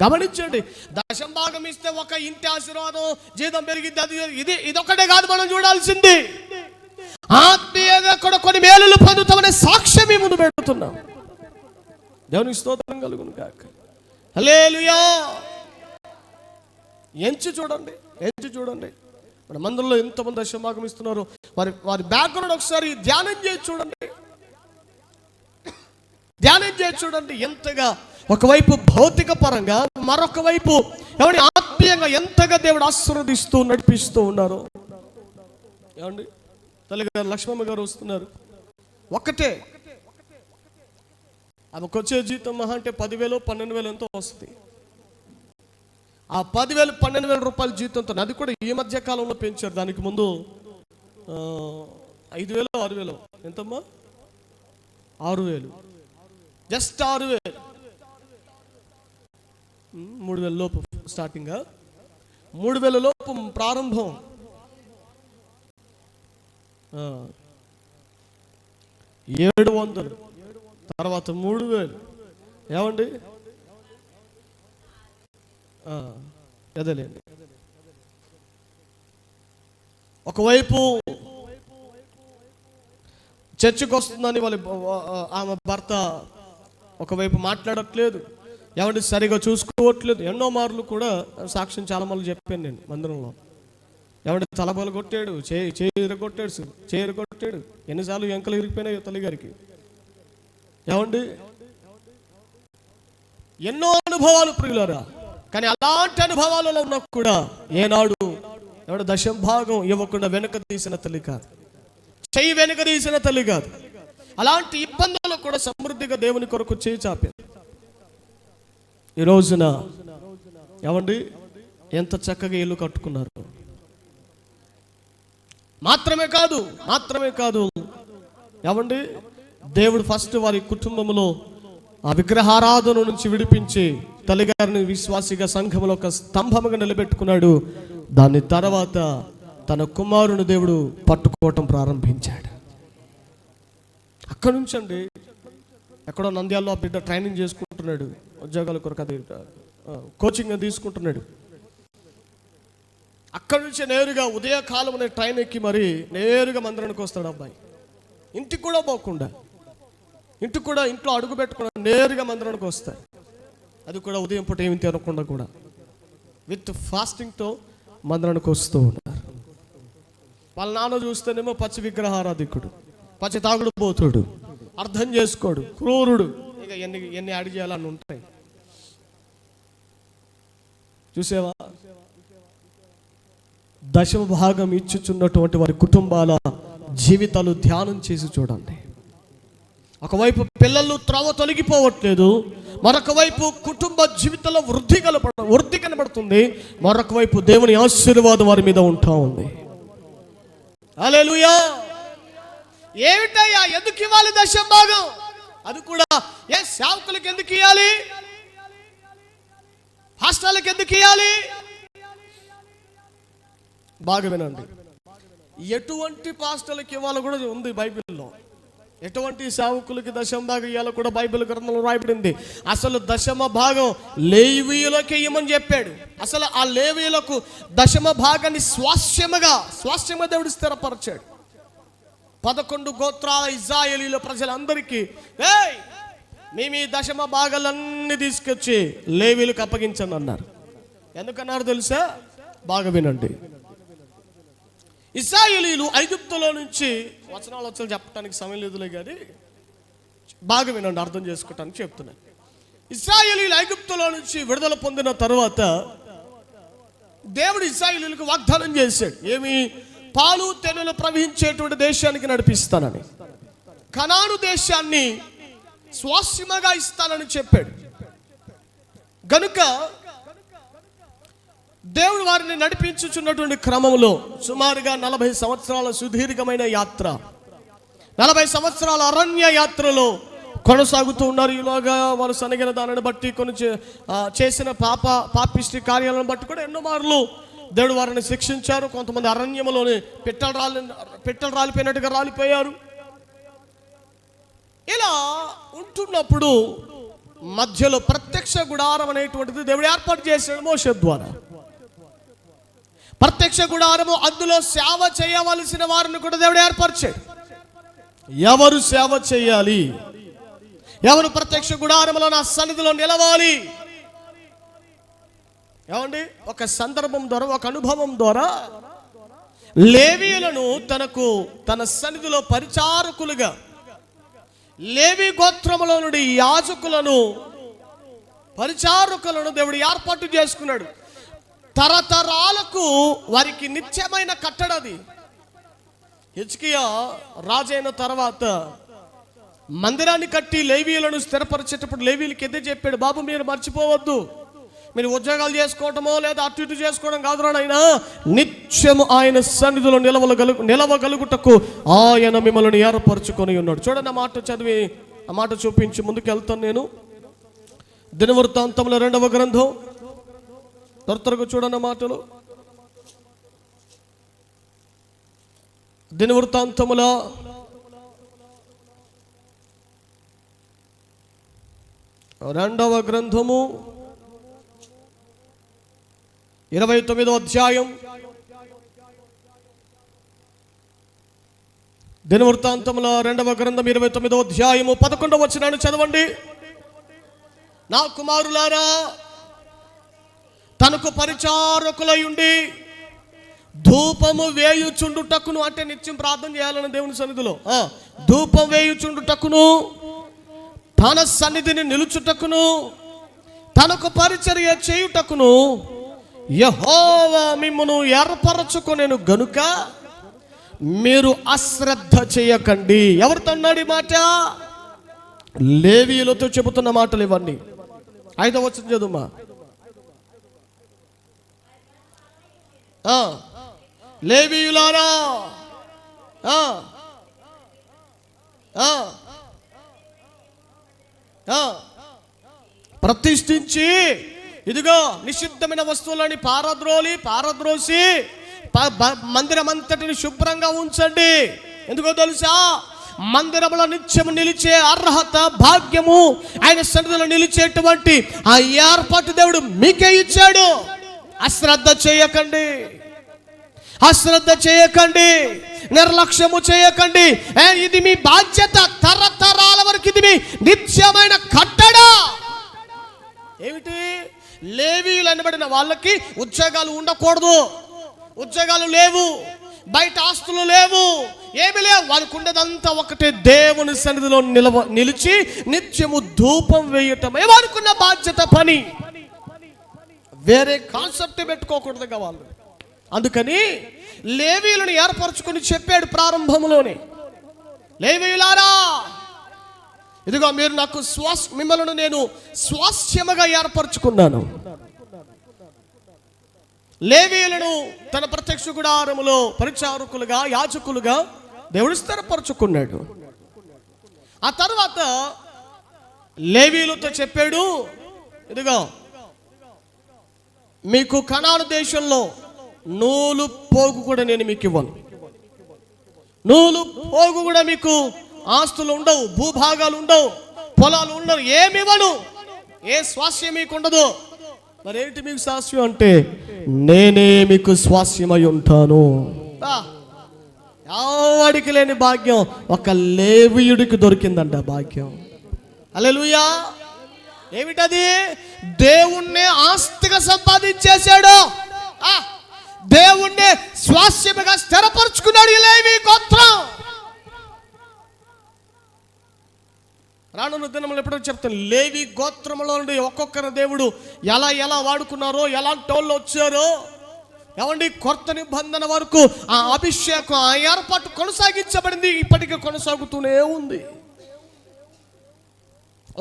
గమనించండి, దశం భాగం ఇస్తే ఒక ఇంటి ఆశీర్వాదం, జీతం పెరిగిద్ది, అది ఇదొక్కటే కాదు మనం చూడాల్సింది. ఆత్మీయంగా కూడా కొన్ని మేలులు పొందుతామనే సాక్ష్యం మీ ముందు పెడుతున్నాం. దేవునికి స్తోత్రం కలుగును గాక. హల్లెలూయా. ఎంచి చూడండి మన మందిరంలో ఎంతమంది దశం భాగం ఇస్తున్నారు, వారి బ్యాక్గ్రౌండ్ ఒకసారి ధ్యానం చేసి చూడండి. ఎంతగా ఒకవైపు భౌతిక పరంగా, మరొక వైపు ఏమండి ఆత్మీయంగా ఎంతగా దేవుడు ఆశీర్వదిస్తూ నడిపిస్తూ ఉన్నారు. ఏమండి తల్లిగారు లక్ష్మమ్మ గారు వస్తున్నారు. ఒక్కటే ఆమెకు వచ్చే జీతం మహా అంటే 10,000 12,000 ఎంతో వస్తుంది. ఆ 10,000 12,000 రూపాయల జీతంతో, అది కూడా ఈ మధ్య కాలంలో పెంచారు. దానికి ముందు 5,000 6,000 ఎంతమ్మా, 6,000, జస్ట్ 6,000, 3,000 లోపు స్టార్టింగ్, 3,000 లోపు ప్రారంభం, 700, తర్వాత 3,000. ఏమండి ఎదలేండి. ఒకవైపు చర్చికి వస్తుందని ఆమె భర్త ఒకవైపు మాట్లాడట్లేదు, ఏమంటే సరిగా చూసుకోవట్లేదు. ఎన్నో మార్లు కూడా సాక్ష్యం చాలా మార్లు చెప్పాను నేను మందిరంలో. ఏమంటే తలబలు కొట్టాడు, చేరు కొట్టాడు, ఎన్నిసార్లు ఎంకలు ఇరిగిపోయినాయో తల్లిగారికి. ఏమండి ఎన్నో అనుభవాలు ప్రియులారా. కానీ అలాంటి అనుభవాలలో ఉన్నా కూడా ఏనాడు ఎవడు దశం భాగం ఇవ్వకుండా వెనక తీసిన తల్లి కాదు, చెయ్యి వెనక తీసిన తల్లి కాదు. అలాంటి ఇబ్బందులు కూడా సమృద్ధిగా దేవుని కొరకు చేయి చాపారు. ఈ రోజున ఏమండి ఎంత చక్కగా ఇల్లు కట్టుకున్నారు. మాత్రమే కాదు ఏమండి దేవుడు ఫస్ట్ వారి కుటుంబంలో ఆ విగ్రహారాధన నుంచి విడిపించి తల్లిగారిని విశ్వాసిగా సంఘంలో ఒక స్తంభముగా నిలబెట్టుకున్నాడు. దాని తర్వాత తన కుమారుని దేవుడు పట్టుకోవటం ప్రారంభించాడు. అక్కడి నుంచి అండి ఎక్కడో నంద్యాలలో ఆ బిడ్డ ట్రైనింగ్ చేసుకుంటున్నాడు, ఉద్యోగాల కొరకు అది కోచింగ్ తీసుకుంటున్నాడు. అక్కడి నుంచి నేరుగా ఉదయకాలం ట్రైన్ ఎక్కి మరి నేరుగా మందిరానికి వస్తాడు అబ్బాయి. ఇంటికి కూడా పోకుండా, ఇంట్లో అడుగు పెట్టకుండా నేరుగా మందిరానికి వస్తాడు. అది కూడా ఉదయం పూట ఏమి తినకుండా కూడా విత్ ఫాస్టింగ్తో మందిరానికి వస్తూ ఉన్నారు. వాళ్ళ నాన్న చూస్తేనేమో పచ్చి విగ్రహారాధికుడు, పచ్చి తాగుడు పోతుడు, అర్థం చేసుకోడు, క్రూరుడు, ఇక ఎన్ని అడిగేయాలని ఉంటాయి. చూసేవా దశమ భాగం ఇచ్చుచున్నటువంటి వారి కుటుంబాల జీవితాలు ధ్యానం చేసి చూడండి. ఒకవైపు పిల్లలు త్రోవ తొలగిపోవట్లేదు, మరొక వైపు కుటుంబ జీవితంలో వృద్ధి కనబడుతుంది, మరొక వైపు దేవుని ఆశీర్వాదం వారి మీద ఉంటా ఉంది. హల్లెలూయా. ఏమిటయ్యా ఎందుకు ఇవ్వాలి దశమ భాగం? అది కూడా సేవకులకు ఎందుకు ఇవ్వాలి, హాస్టల్కి ఎందుకు ఇవ్వాలి? బాగా వినండి, ఎటువంటి పాస్టర్లకు ఇవ్వాలో కూడా ఉంది బైబిల్లో. ఎటువంటి సేవకులకి దశమ భాగం ఇవ్వాలో కూడా బైబిల్ గ్రంథంలో రాయబడింది. అసలు దశమ భాగం లేవీయులకే ఇవ్వమని చెప్పాడు. అసలు ఆ లేవీయులకు దశమ భాగాన్ని స్వాస్థ్యముగా దేవుడు స్థిరపరిచాడు. 11 గోత్రాల ఇశ్రాయేలీయుల ప్రజలందరికీ మీ దశమ భాగాలన్నీ తీసుకొచ్చి లేవీయులకు అప్పగించండి అన్నారు. ఎందుకన్నారు తెలుసా? బాగా వినండి. ఇశ్రాయేలీయులు ఐగుప్తులో నుంచి వచనాలు వచ్చి చెప్పడానికి సమయం లేదులే కానీ బాగా వినండి, అర్థం చేసుకోవటానికి చెప్తున్నాను. ఇశ్రాయేలీయులు ఐగుప్తులో నుంచి విడుదల పొందిన తర్వాత దేవుడు ఇశ్రాయేలీయులకు వాగ్దానం చేశాడు. ఏమి? పాలు తేనెలు ప్రవహించేటువంటి దేశానికి నడిపిస్తానని, కనాను దేశాన్ని స్వాస్థ్యముగా ఇస్తానని చెప్పాడు. గనుక దేవుడు వారిని నడిపించుచున్నటువంటి క్రమంలో సుమారుగా 40 సంవత్సరాల సుదీర్ఘమైన యాత్ర, 40 సంవత్సరాల అరణ్య యాత్రలో కొనసాగుతూ ఉన్నారు. ఈలోగా వారు సనిగిన దానిని బట్టి కొన్ని చేసిన పాపిష్టి కార్యాలను బట్టి కూడా ఎన్నో మార్లు దేవుడు వారిని శిక్షించారు. కొంతమంది అరణ్యంలోనే పిట్టలు రాలిపోయినట్టుగా రాలిపోయారు. ఇలా ఉంటున్నప్పుడు మధ్యలో ప్రత్యక్ష గుడారం అనేటువంటిది దేవుడు ఏర్పాటు చేశాడు మోషే ద్వారా. ప్రత్యక్ష గుడారము, అందులో సేవ చేయవలసిన వారిని కూడా దేవుడు ఏర్పరిచాడు. ఎవరు సేవ చేయాలి, ఎవరు ప్రత్యక్ష గుడారములో నా సన్నిధిలో నిలవాలి? ఏమండి, ఒక సందర్భం ద్వారా, ఒక అనుభవం ద్వారా లేవీయులను తన సన్నిధిలో పరిచారకులుగా, లేవి గోత్రములో నుండి యాజకులను, పరిచారకులను దేవుడు ఏర్పాటు చేసుకున్నాడు. తరతరాలకు వారికి నిత్యమైన కట్టడది. హిజ్కియా రాజైన తర్వాత మందిరాన్ని కట్టి లేవీయులను స్థిరపరిచేటప్పుడు లేవీయులకి ఎదే చెప్పాడు, బాబు మీరు మర్చిపోవద్దు, మీరు ఉద్యోగాలు చేసుకోవటమో లేదా అటు ఇటు చేసుకోవడం కాదు, ఆయన నిత్యము ఆయన సన్నిధిలో నిలవగలుగుటకు ఆయన మిమ్మల్ని ఏర్పరచుకొని ఉన్నాడు. చూడండి, ఆ మాట చదివి ఆ మాట చూపించి ముందుకు వెళ్తాను నేను. దినవృత్తాంతముల 2వ గ్రంథం, త్వరగా చూడండి మాటలు. దినవృత్తాంతముల 2వ గ్రంథము 29వ అధ్యాయం. దినవృత్తాంతముల 2వ గ్రంథం 29వ అధ్యాయము 11వ వచనాన్ని చదవండి. నా కుమారులారా, తనకు పరిచారకులై ఉండి ధూపము వేయుచుండుటకును, అంటే నిత్యం ప్రార్థన చేయాలని దేవుని సన్నిధిలో, ధూపం వేయుచుండుటకును, తన సన్నిధిని నిలుచుటకును, తనకు పరిచర్య చేయుటకును యెహోవా మిమ్మును ఏర్పరచుకొనెను గనుక మీరు అశ్రద్ధ చేయకండి. ఎవరితో అన్నాడు ఈ మాట? లేవీయులతో చెబుతున్న మాటలు ఇవన్నీ. 5వ వచనం చదువుమా. లేవీయులారా, ప్రతిష్ఠించి ఇదిగో నిషిద్ధమైన వస్తువులని పారద్రోసి మందిరం అంతటిని శుభ్రంగా ఉంచండి. ఎందుకో తెలుసా? మందిరంలో నిత్యము నిలిచే అర్హత, భాగ్యము, ఆయన సన్నిధిలో నిలిచేటువంటి ఆ ఏర్పాటు దేవుడు మీకే ఇచ్చాడు. అశ్రద్ధ చేయకండి, అశ్రద్ధ చేయకండి, నిర్లక్ష్యము చేయకండి. ఇది మీ బాధ్యత, తరతరాల వరకు ఇది మీ నిత్యమైన కట్టడ. ఏమిటి? లేవీయులు అనబడిన వాళ్ళకి ఉద్యోగాలు ఉండకూడదు, ఉద్యోగాలు లేవు, బయట ఆస్తులు లేవు, ఏమి లేవు. వారికి ఉండేదంతా ఒకటే, దేవుని సన్నిధిలో నిలిచి నిత్యము ధూపం వేయటమే వారికున్న బాధ్యత, పని. వేరే కాన్సెప్ట్ పెట్టుకోకూడదుగా వాళ్ళు. అందుకని లేవీయులను ఏర్పరచుకొని చెప్పాడు ప్రారంభంలోనే, లేవీయులారా, ఇదిగో మీరు నాకు మిమ్మల్ని నేను స్వాస్థ్యముగా ఏర్పరచుకున్నాను. లేవీయులను తన ప్రత్యక్ష గుడారములో పరిచారకులుగా, యాజకులుగా దేవుడు స్థిరపరచుకున్నాడు. ఆ తర్వాత లేవీయులతో చెప్పాడు, ఇదిగో మీకు కనాను దేశంలో నూలు పోగు కూడా నేను మీకు ఇవ్వను. నూలు పోగు కూడా మీకు ఆస్తులు ఉండవు, భూభాగాలు ఉండవు, పొలాలు ఉండవు, ఏమి ఇవ్వను, ఏ స్వాస్యం మీకు ఉండదు. మరేంటి మీకు స్వాస్యం అంటే, నేనే మీకు స్వాస్యమై ఉంటాను. ఎవడికి లేని భాగ్యం ఒక లేవీయుడికి దొరికిందంట భాగ్యం. హల్లెలూయా. ఏమిటది? దేవుణ్ణి ఆస్తిగా సంపాదించేశాడు, దేవుణ్ణి స్వాస్యముగా స్థిరపరచుకున్నాడు ఈ లేవి గోత్రం. రానున్న దినములు ఎప్పుడో చెప్తాను, లేవి గోత్రములో నుండి ఒక్కొక్కరు దేవుడు ఎలా ఎలా వాడుకున్నారో, ఎలాంటి వాళ్ళు వచ్చారో. ఏమండి, కొత్త నిబంధన వరకు ఆ అభిషేకం, ఆ ఏర్పాటు కొనసాగించబడింది, ఇప్పటికీ కొనసాగుతూనే ఉంది.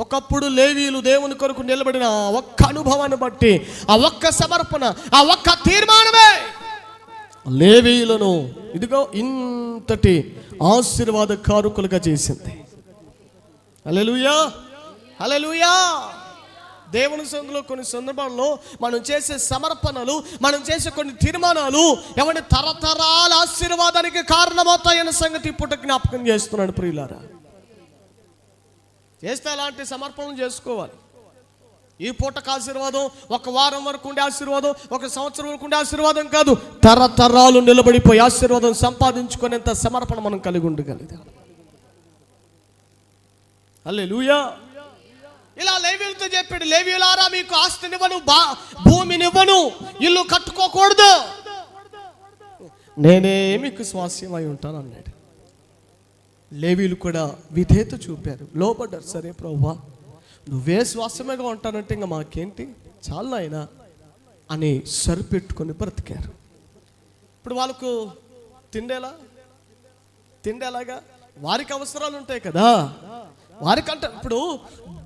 ఒకప్పుడు లేవీయులు దేవుని కొరకు నిలబడిన ఆ ఒక్క అనుభవాన్ని బట్టి, ఆ ఒక్క సమర్పణ, ఆ ఒక్క తీర్మానమే లేవీయులను ఇదిగో ఇంతటి ఆశీర్వాదకారకులుగా చేసింది. హల్లెలూయా, హల్లెలూయా. దేవుని సందులో కొన్ని సందర్భాల్లో మనం చేసే సమర్పణలు, మనం చేసే కొన్ని తీర్మానాలు ఎవరి తరతరాల ఆశీర్వాదానికి కారణమవుతాయన్న సంగతి ఇప్పుడు జ్ఞాపకం చేస్తున్నాడు ప్రియులారా. చేస్తే అలాంటి సమర్పణలు చేసుకోవాలి. ఈ పూటకు ఆశీర్వాదం, ఒక వారం వరకు ఉండే ఆశీర్వాదం, ఒక సంవత్సరం వరకు ఉండే ఆశీర్వాదం కాదు, తరతరాలు నిలబడిపోయి ఆశీర్వాదం సంపాదించుకునేంత సమర్పణ మనం కలిగి ఉండగలిగాం. హల్లెలూయా. ఇలా లేవీయులతో చెప్పాడు, లేవీయులారా మీకు ఆస్తినివ్వను, భూమినివ్వను, ఇల్లు కట్టుకోకూడదు, నేనే మీకు స్వాస్యమై ఉంటాను అన్నాడు. లేవీయులు కూడా విధేయత చూపారు, లోబడ్డారు. సరే ప్రభువా, నువ్వే స్వాస్యమేగా ఉంటానంటే ఇంకా మాకేంటి, చాలు నాయనా అని సరిపెట్టుకొని బ్రతికారు. ఇప్పుడు వాళ్ళకు తిండేలాగా వారికి అవసరాలు ఉంటాయి కదా. వారికంటే ఇప్పుడు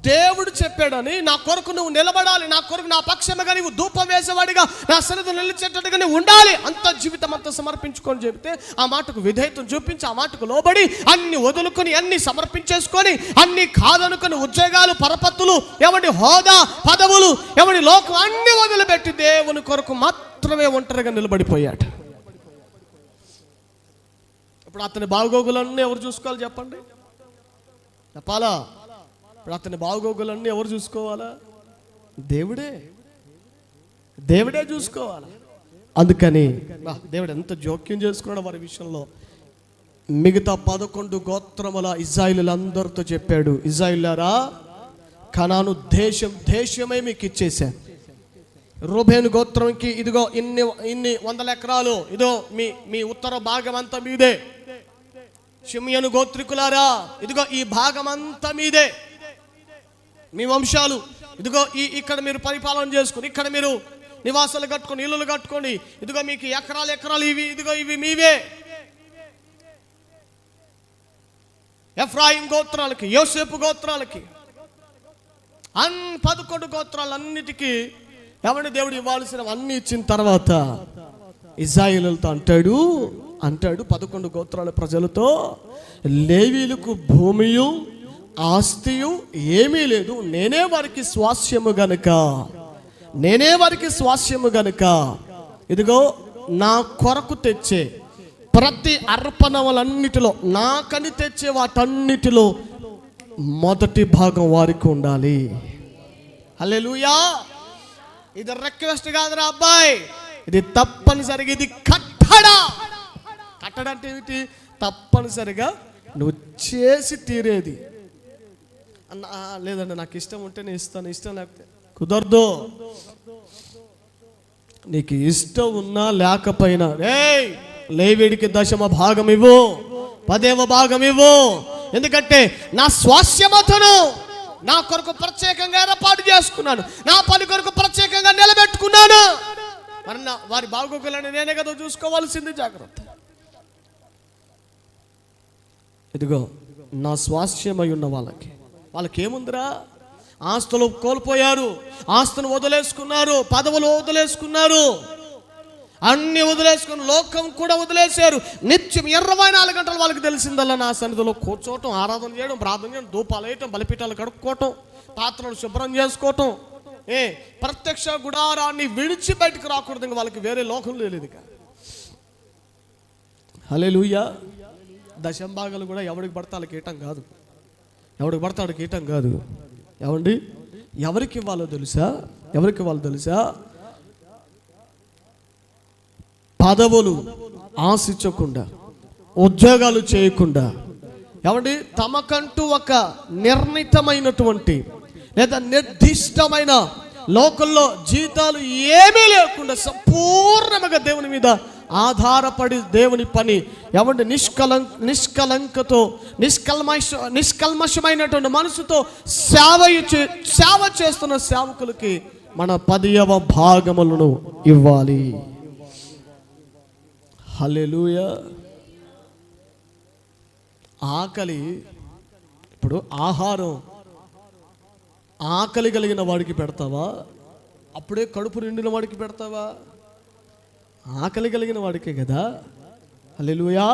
దేవుడు చెప్పాడని నా కొరకు నువ్వు నిలబడాలి, నా కొరకు నా పక్షముగా నీవు ధూపం వేసేవాడిగా నా సన్నిధిలో నిలిచేటట్టుగా నీవు ఉండాలి, అంత జీవితం అంతా సమర్పించుకొని చెబితే ఆ మాటకు విధేయతను చూపించి ఆ మాటకు లోబడి అన్ని వదులుకొని అన్ని సమర్పించేసుకొని అన్ని కాదనుకొని ఉద్యోగాలు, పరపత్తులు, ఎవడి హోదా, పదవులు, ఎవడి లోకం అన్ని వదిలిపెట్టి దేవుని కొరకు మాత్రమే ఒంటరిగా నిలబడిపోయాడు. ఇప్పుడు అతని బాగోగులన్నీ ఎవరు చూసుకోవాలి చెప్పండి? చెప్పాలా? ఇప్పుడు అతని బాగోగులన్నీ ఎవరు చూసుకోవాలా? దేవుడే చూసుకోవాలి. అందుకని దేవుడు ఎంత జోక్యం చేసుకున్నాడు వారి విషయంలో. మిగతా 11 గోత్రముల ఇశ్రాయేలీయులందరితో చెప్పాడు, ఇశ్రాయేలీయులారా కనాను దేశమే మీకు ఇచ్చేశాను. రూబేను గోత్రంకి ఇదిగో ఇన్ని 100 ఎకరాలు, ఇదో మీ ఉత్తర భాగం అంతా మీదే. షిమ్యోను గోత్రికులారా ఇదిగో ఈ భాగం అంతా మీదే, మీ వంశాలు, ఇదిగో ఇక్కడ మీరు పరిపాలన చేసుకుని, ఇక్కడ మీరు నివాసాలు కట్టుకొని, ఇల్లులు కట్టుకోండి, ఇదిగో మీకు ఎకరాలు ఇవి మీవే. ఎఫ్రాయిం గోత్రాలకి, యోసేపు గోత్రాలకి, 11 గోత్రాలన్నిటికీ ఎవరిని దేవుడు ఇవ్వాల్సిన అన్ని ఇచ్చిన తర్వాత ఇశ్రాయేలీయులతో అంటాడు 11 గోత్రాల ప్రజలతో, లేవీయులకు భూమియు ఆస్తియు ఏమీ లేదు, నేనే వారికి స్వాస్యము గనుక ఇదిగో నా కొరకు తెచ్చే ప్రతి అర్పణలన్నిటిలో, నాకని తెచ్చే వాటన్నిటిలో మొదటి భాగం వారికి ఉండాలి. హల్లెలూయా. ఇది రిక్వెస్ట్ కాదురా అబ్బాయి, ఇది తప్పనిసరిగా, ఇది కట్టడం అంటే ఏమిటి? తప్పనిసరిగా నువ్వు చేసి తీరేది. లేదండి నాకు ఇష్టం ఉంటే నేను ఇస్తాను, ఇష్టం లేకపోతే కుదరదు. నీకు ఇష్టం ఉన్నా లేకపోయినా లేవీయుడికి 10వ భాగం ఇవ్వు, 10వ భాగం ఇవ్వు. ఎందుకంటే నా స్వాస్యమతను నా కొరకు ప్రత్యేకంగా ఏర్పాటు చేసుకున్నాను, నా పని కొరకు ప్రత్యేకంగా నిలబెట్టుకున్నాను. మరి వారి బాగోగులని నేనే కదా చూసుకోవాల్సింది. జాగ్రత్త. ఇదిగో నా స్వాస్యమై ఉన్న వాళ్ళకి ఏముందిరా? ఆస్తులు కోల్పోయారు, ఆస్తును వదిలేసుకున్నారు, పదవులు వదిలేసుకున్నారు, అన్ని వదిలేసుకుని లోకం కూడా వదిలేశారు. నిత్యం 24 గంటలు వాళ్ళకి తెలిసిందల్లా నా సన్నిధిలో కూర్చోవటం, ఆరాధన చేయడం, ప్రార్థన చేయడం, ధూపాలు వేయటం, బలిపీఠాలు కడుక్కోవటం, పాత్రలు శుభ్రం చేసుకోవటం. ప్రత్యక్ష గుడారాన్ని విడిచి బయటకు రాకూడదు. ఇంకా వాళ్ళకి వేరే లోకం లేదు ఇక. హల్లెలూయా. 10వ భాగాలు కూడా ఎవరికి పడితే వాళ్ళకి ఇవ్వటం కాదు, ఎవరికి పడితే వాడికి ఇవ్వటం కాదు. ఏమండి, ఎవరికి ఇవ్వాలో తెలుసా? పదవులు ఆశించకుండా, ఉద్యోగాలు చేయకుండా, ఏమండి తమకంటూ ఒక నిర్ణీతమైనటువంటి లేదా నిర్దిష్టమైన లోకల్లో జీతాలు ఏమీ లేకుండా సంపూర్ణంగా దేవుని మీద ఆధారపడి దేవుని పని, ఏమంటే నిష్కల్మషమైనటువంటి మనసుతో సేవ చేస్తున్న సేవకులకి మన 10వ భాగములను ఇవ్వాలి. హల్లెలూయా. ఆకలి, ఇప్పుడు ఆహారం ఆకలి కలిగిన వాడికి పెడతావా? అప్పుడే కడుపు నిండిన వాడికి పెడతావా? ఆకలి కలిగిన వాడికే కదా. హల్లెలూయా.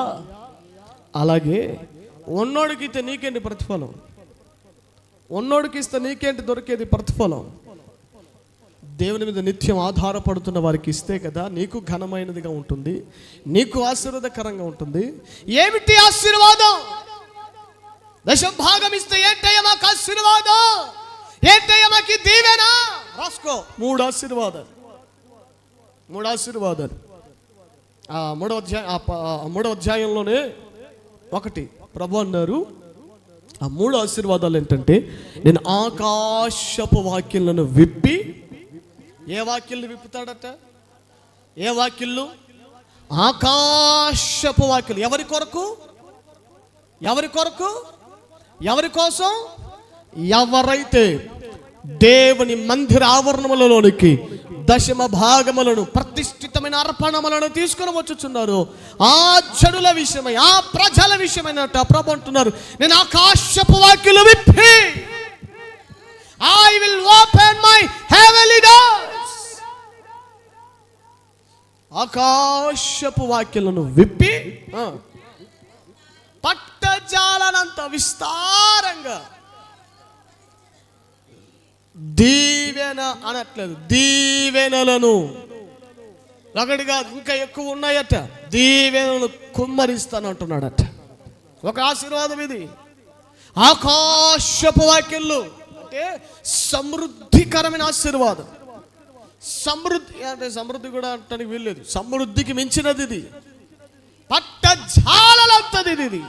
అలాగే ఉన్నోడికి ఇస్తే నీకేంటి ప్రతిఫలం? ఉన్నోడికి ఇస్తే నీకేంటి దొరికేది ప్రతిఫలం? దేవుని మీద నిత్యం ఆధారపడుతున్న వారికి ఇస్తే కదా నీకు ఘనమైనదిగా ఉంటుంది, నీకు ఆశీర్వాదకరంగా ఉంటుంది. ఏమిటి ఆశీర్వాదం? దశం భాగం ఇస్తే ఏంటయ్యా మాకు ఆశీర్వాదం, ఏంటయ్యా మాకు దీవెన? రాసుకో, 3 ఆశీర్వాదాలు. 3 ఆశీర్వాదాలు. మూడో అధ్యాయంలోనే 1 ప్రభు అన్నారు, ఆ 3 ఆశీర్వాదాలు ఏంటంటే, నేను ఆకాశపు వాక్యాలను విప్పి. ఏ వాక్యాలను విప్పుతాడట? ఏ వాక్యాలు? ఆకాశపు వాక్యాలు. ఎవరి కొరకు? ఎవరి కొరకు? ఎవరి కోసం? ఎవరైతే దేవుని మందిర ఆవరణములలోనికి దశమ భాగములను, ప్రతిష్ఠితమైన అర్పణములను తీసుకుని వచ్చుచున్నారు. ఆ జనుల విషయమై, ఆ ప్రజల విషయమైనట్టు ప్రభు అంటున్నారు, నేను ఆకాశపు వాక్యాలు విప్పి, I will open my heavenly doors. ఆకాశపు వాక్యాలను విప్పి పట్టజాలనంత విస్తారంగా, దీవెన అనట్లేదు, దీవెనలను, ఒకటిగా ఇంకా ఎక్కువ ఉన్నాయట, దీవెనలను కుమ్మరిస్తానంటున్నాడట. ఒక ఆశీర్వాదం ఇది. ఆకాశపు వాక్యాలు అంటే సమృద్ధికరమైన ఆశీర్వాదం. సమృద్ధి అంటే సమృద్ధి కూడా అంటానికి వీల్లేదు, సమృద్ధికి మించినది ఇది, పట్టజాలంతది ఇది.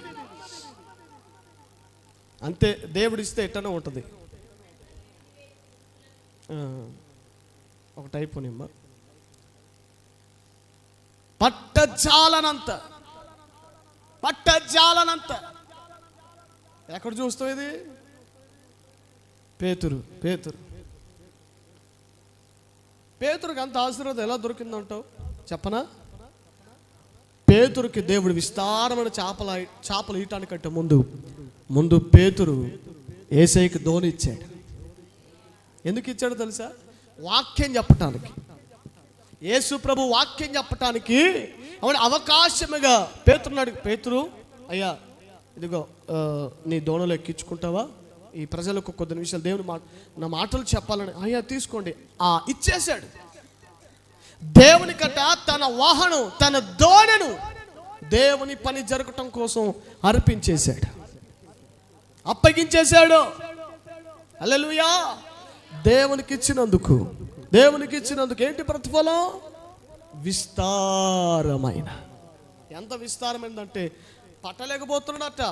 అంతే, దేవుడిస్తే ఎట్టనే ఉంటుంది. ఒక టైపు నిమ్మ, పట్టజాలనంత, పట్టజాలనంత. ఎక్కడ చూస్తావు ఇది? పేతురుకి అంత ఆశీర్వాదం ఎలా దొరికిందంటావు చెప్పనా? పేతురుకి దేవుడు విస్తారమైన చేపలు ఈయటానికంటే ముందు పేతురు యేసయ్యకి దోణి ఇచ్చాడు. ఎందుకు ఇచ్చాడో తెలుసా? వాక్యం చెప్పటానికి. యేసు ప్రభు వాక్యం చెప్పటానికి అవును అవకాశముగా పేతురున్నాడు. పేతురు, అయ్యా ఇదిగో నీ దోణలో ఎక్కించుకుంటావా? ఈ ప్రజలకు కొద్ది నిమిషాలు దేవుని నా మాటలు చెప్పాలని. అయ్యా తీసుకోండి. ఇచ్చేశాడు. దేవుని కట్ట తన వాహనం, తన దోణను దేవుని పని జరగటం కోసం అర్పించేశాడు, అప్పగించేశాడు. హల్లెలూయా. దేవునికి ఇచ్చినందుకు ఏంటి ప్రతిఫలం? విస్తారమైన. ఎంత విస్తారమైందంటే పట్టలేకపోతున్నాడట.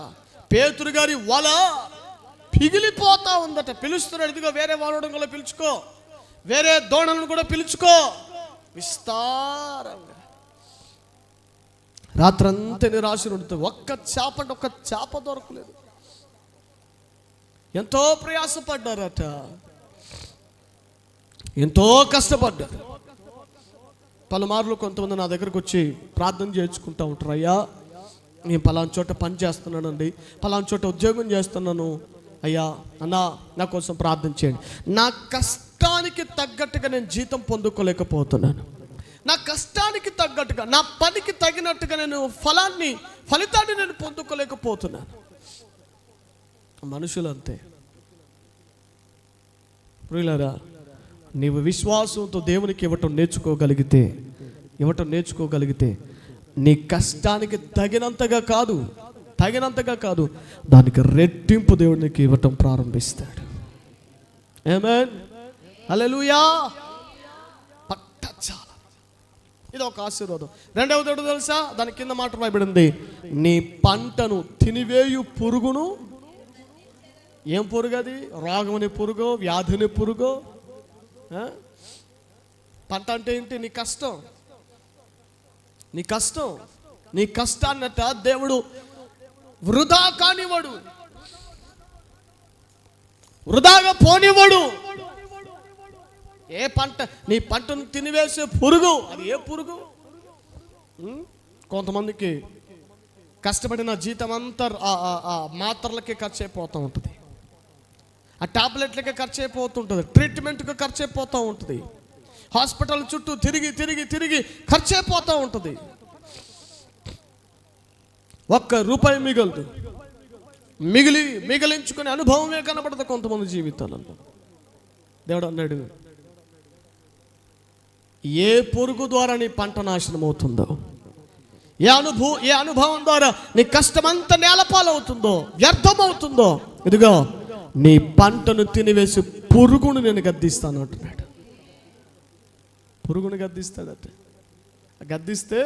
పేతురు గారి వల పిగిలిపోతా ఉందట. పిలుస్తున్నాడు, ఇదిగో వేరే వాడడం కూడా పిలుచుకో, వేరే దోణలను కూడా పిలుచుకో. విస్తారంగా రాత్రంతా నిరాశలు ఉంటుంది. ఒక్క చేప దొరకలేదు. ఎంతో ప్రయాసపడ్డారట, ఎంతో కష్టపడ్డారు. పలుమార్లు కొంతమంది నా దగ్గరకు వచ్చి ప్రార్థన చేసుకుంటూ ఉంటారు. అయ్యా నేను పలానా చోట పని చేస్తున్నానండి, పలానా చోట ఉద్యోగం చేస్తున్నాను, అయ్యా అన్నా నా కోసం ప్రార్థన చేయండి. నా కష్టానికి తగ్గట్టుగా నేను జీతం పొందుకోలేకపోతున్నాను, నా కష్టానికి తగ్గట్టుగా, నా పనికి తగినట్టుగా నేను ఫలితాన్ని నేను పొందుకోలేకపోతున్నాను. మనుషులు అంతే. ప్రియులారా, నీవు విశ్వాసంతో దేవునికి ఇవ్వటం నేర్చుకోగలిగితే నీ కష్టానికి తగినంతగా కాదు దానికి రెట్టింపు దేవునికి ఇవ్వటం ప్రారంభిస్తాడు. ఆమేన్, హల్లెలూయా. పట్టచాల, ఇది ఒక ఆశీర్వాదం. రెండవది ఏంటో తెలుసా? దాని కింద మాట రాయబడింది, నీ పంటను తినివేయు పురుగును. ఏం పురుగు అది? రోగమని పురుగో, వ్యాధిని పురుగో. పంట అంటే ఏంటి? నీ కష్టాన్నట దేవుడు వృధా కానివ్వడు, వృధాగా పోనివ్వడు. ఏ పంట? నీ పంటను తినివేసే పురుగు. అది ఏ పురుగు? కొంతమందికి కష్టపడిన జీతం అంతా మాత్రలకే ఖర్చు అయిపోతూ ఉంటుంది, ఆ టాబ్లెట్లకే ఖర్చు అయిపోతుంటుంది, ట్రీట్మెంట్కి ఖర్చు అయిపోతూ ఉంటుంది, హాస్పిటల్ చుట్టూ తిరిగి ఖర్చు అయిపోతూ ఉంటుంది. ₹1 మిగలదు. మిగిలించుకునే అనుభవమే కనబడదు కొంతమంది జీవితాలలో. దేవుడు అన్నాడు, ఏ పురుగు ద్వారా నీ పంట నాశనం అవుతుందో, ఏ అనుభవం ద్వారా నీ కష్టమంతా నేలపాలవుతుందో, వ్యర్థమవుతుందో, ఇదిగో నీ పంటను తినివేసి పురుగును నేను గద్దిస్తాను అంటున్నాడు. పురుగును గద్దిస్తాడట. గద్దిస్తే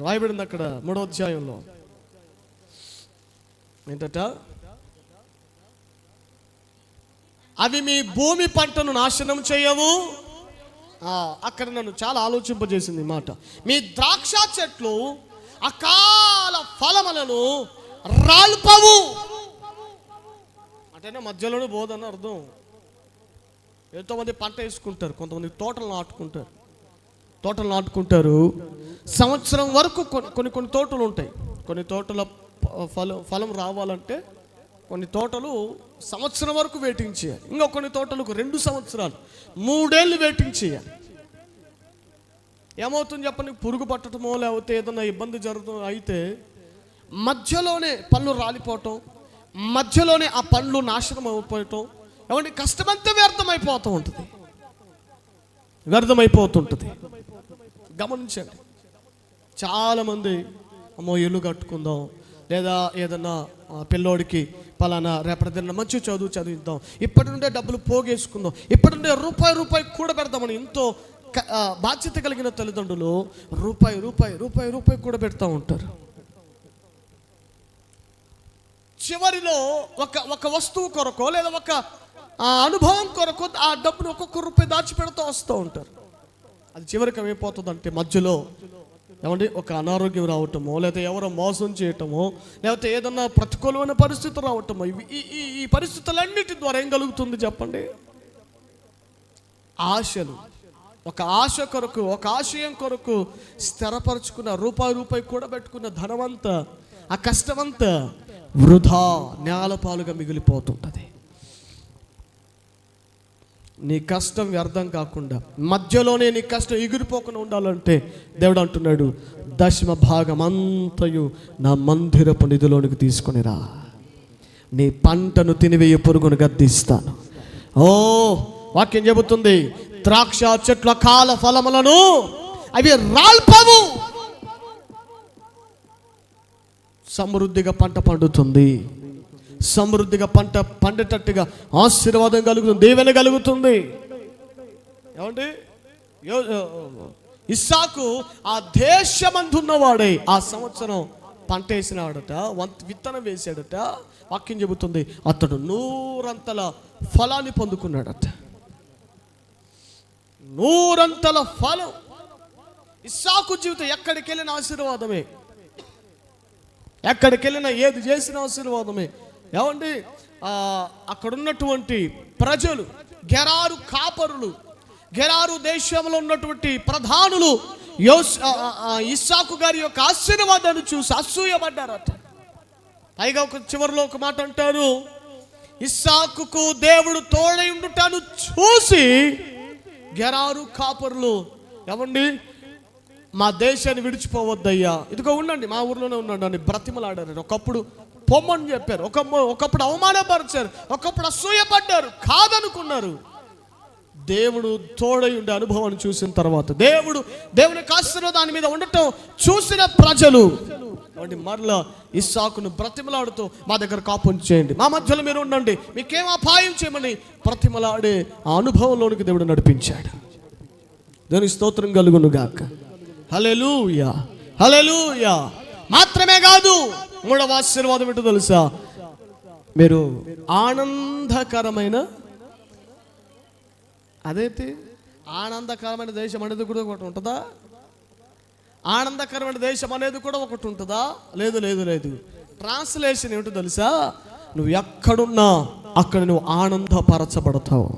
రాయబడింది అక్కడ 3వ అధ్యాయంలో ఏంటట, అవి మీ భూమి పంటను నాశనం చేయవు. అక్కడ నన్ను చాలా ఆలోచింపజేసింది ఈ మాట. మీ ద్రాక్ష చెట్లు అకాల ఫలములను రాల్పవు. అంటే మధ్యలోనే పోదని అర్థం. ఎంతోమంది పంట వేసుకుంటారు, కొంతమంది తోటలు నాటుకుంటారు. సంవత్సరం వరకు కొన్ని తోటలు ఉంటాయి. కొన్ని తోటల ఫలం రావాలంటే కొన్ని తోటలు సంవత్సరం వరకు వెయిటింగ్ చేయాలి. ఇంకా కొన్ని తోటలకు 2 సంవత్సరాలు 3 ఏళ్ళు వెయిటింగ్ చేయాలి. ఏమవుతుంది చెప్పండి, పురుగు పట్టడమో లేకపోతే ఏదైనా ఇబ్బంది జరుగుతుందో అయితే మధ్యలోనే పళ్ళు రాలిపోవటం, మధ్యలోనే ఆ పండ్లు నాశనం అయిపోవటం, ఏమంటే కష్టమంతా వ్యర్థమైపోతుంటుంది. గమనించండి. చాలామంది అమ్మో ఇల్లు కట్టుకుందాం, లేదా ఏదన్నా పిల్లోడికి పలానా రేపటి దిన మంచి చదువు చదివిద్దాం, ఇప్పటి నుండే డబ్బులు పోగేసుకుందాం, ఇప్పటి నుండే రూపాయి కూడా పెడదామని ఎంతో బాధ్యత కలిగిన తల్లిదండ్రులు రూపాయి కూడా పెడతా ఉంటారు. చివరిలో ఒక వస్తువు కొరకో లేదా ఒక అనుభవం కొరకు ఆ డబ్బును ఒక్కొక్క రూపాయి దాచిపెడుతూ వస్తూ ఉంటారు. అది చివరికి ఏమైపోతుందంటే మధ్యలో ఏమంటే ఒక అనారోగ్యం రావటమో, లేదా ఎవరో మోసం చేయటమో, లేకపోతే ఏదన్నా ప్రతికూలమైన పరిస్థితులు రావటమో, ఈ పరిస్థితులన్నిటి ద్వారా ఏం కలుగుతుంది చెప్పండి? ఆశలు, ఒక ఆశ కొరకు, ఒక ఆశయం కొరకు స్థిరపరచుకున్న రూపాయి కూడా పెట్టుకున్న ధనమంతా, ఆ కష్టమంతా వృధా నేలపాలుగా మిగిలిపోతుంటుంది. నీ కష్టం వ్యర్థం కాకుండా, మధ్యలోనే నీ కష్టం ఎగిరిపోకుండా ఉండాలంటే దేవుడు అంటున్నాడు, 10వ భాగం అంతయు నా మందిరపు నిధిలోనికి తీసుకొనిరా, నీ పంటను తినివేయ పురుగును గద్దిస్తాను. వాక్యం చెబుతుంది, ద్రాక్ష చెట్ల కాల ఫలములను అవి రాల్పవు. సమృద్ధిగా పంట పండుతుంది, సమృద్ధిగా పంట పండేటట్టుగా ఆశీర్వాదం కలుగుతుంది, దీవెన కలుగుతుంది. ఏమండి, ఇస్సాకు ఆ దేశమందున్నవాడే ఆ సంవత్సరం పంట వేసినాడట, విత్తనం వేసాడట. వాక్యం చెబుతుంది, అతడు 100 ఫలాన్ని పొందుకున్నాడట. 100 ఫలం. ఇస్సాకు జీవితం ఎక్కడికి వెళ్ళిన ఆశీర్వాదమే, ఎక్కడికి వెళ్ళినా ఏది చేసిన ఆశీర్వాదమే. ఏమండి, అక్కడున్నటువంటి ప్రజలు, గెరారు కాపరులు, గెరారు దేశంలో ఉన్నటువంటి ప్రధానులు ఇస్సాకు గారి యొక్క ఆశీర్వాదాన్ని చూసి అసూయపడ్డారట. పైగా చివరిలో ఒక మాట అంటారు, ఇస్సాకుకు దేవుడు తోడై ఉండుటను చూసి గెరారు కాపరులు, ఏమండి మా దేశాన్ని విడిచిపోవద్దయ్యా, ఇదిగో ఉండండి, మా ఊర్లోనే ఉండండి అని బ్రతిమలాడారు. ఒకప్పుడు పొమ్మని చెప్పారు, ఒకప్పుడు అవమానపరిచారు, ఒకప్పుడు అసూయపడ్డారు, కాదనుకున్నారు. దేవుడు తోడై ఉండే అనుభవాన్ని చూసిన తర్వాత, దేవుని ఆశీర్వాదాన్ని మీద ఉండటం చూసిన ప్రజలు మరలా ఇస్సాకును బ్రతిమలాడుతూ మా దగ్గర కాపుం చేయండి, మా మధ్యలో మీరు ఉండండి, మీకేం అపాయం చేయమని బ్రతిమలాడే ఆ అనుభవంలోనికి దేవుడు నడిపించాడు. దేవుని స్తోత్రం కలుగును గాక. హల్లెలూయా, హల్లెలూయా. మాత్రమే కాదు, 3వ ఆశీర్వాదం ఏంటో తెలుసా? మీరు ఆనందకరమైన, అదైతే ఆనందకరమైన దేశం అనేది కూడా ఒకటి ఉంటుందా? ఆనందకరమైన దేశం అనేది కూడా ఒకటి ఉంటుందా? లేదు. ట్రాన్స్లేషన్ ఏమిటో తెలుసా? నువ్వు ఎక్కడున్నా అక్కడ నువ్వు ఆనందపరచబడతావు.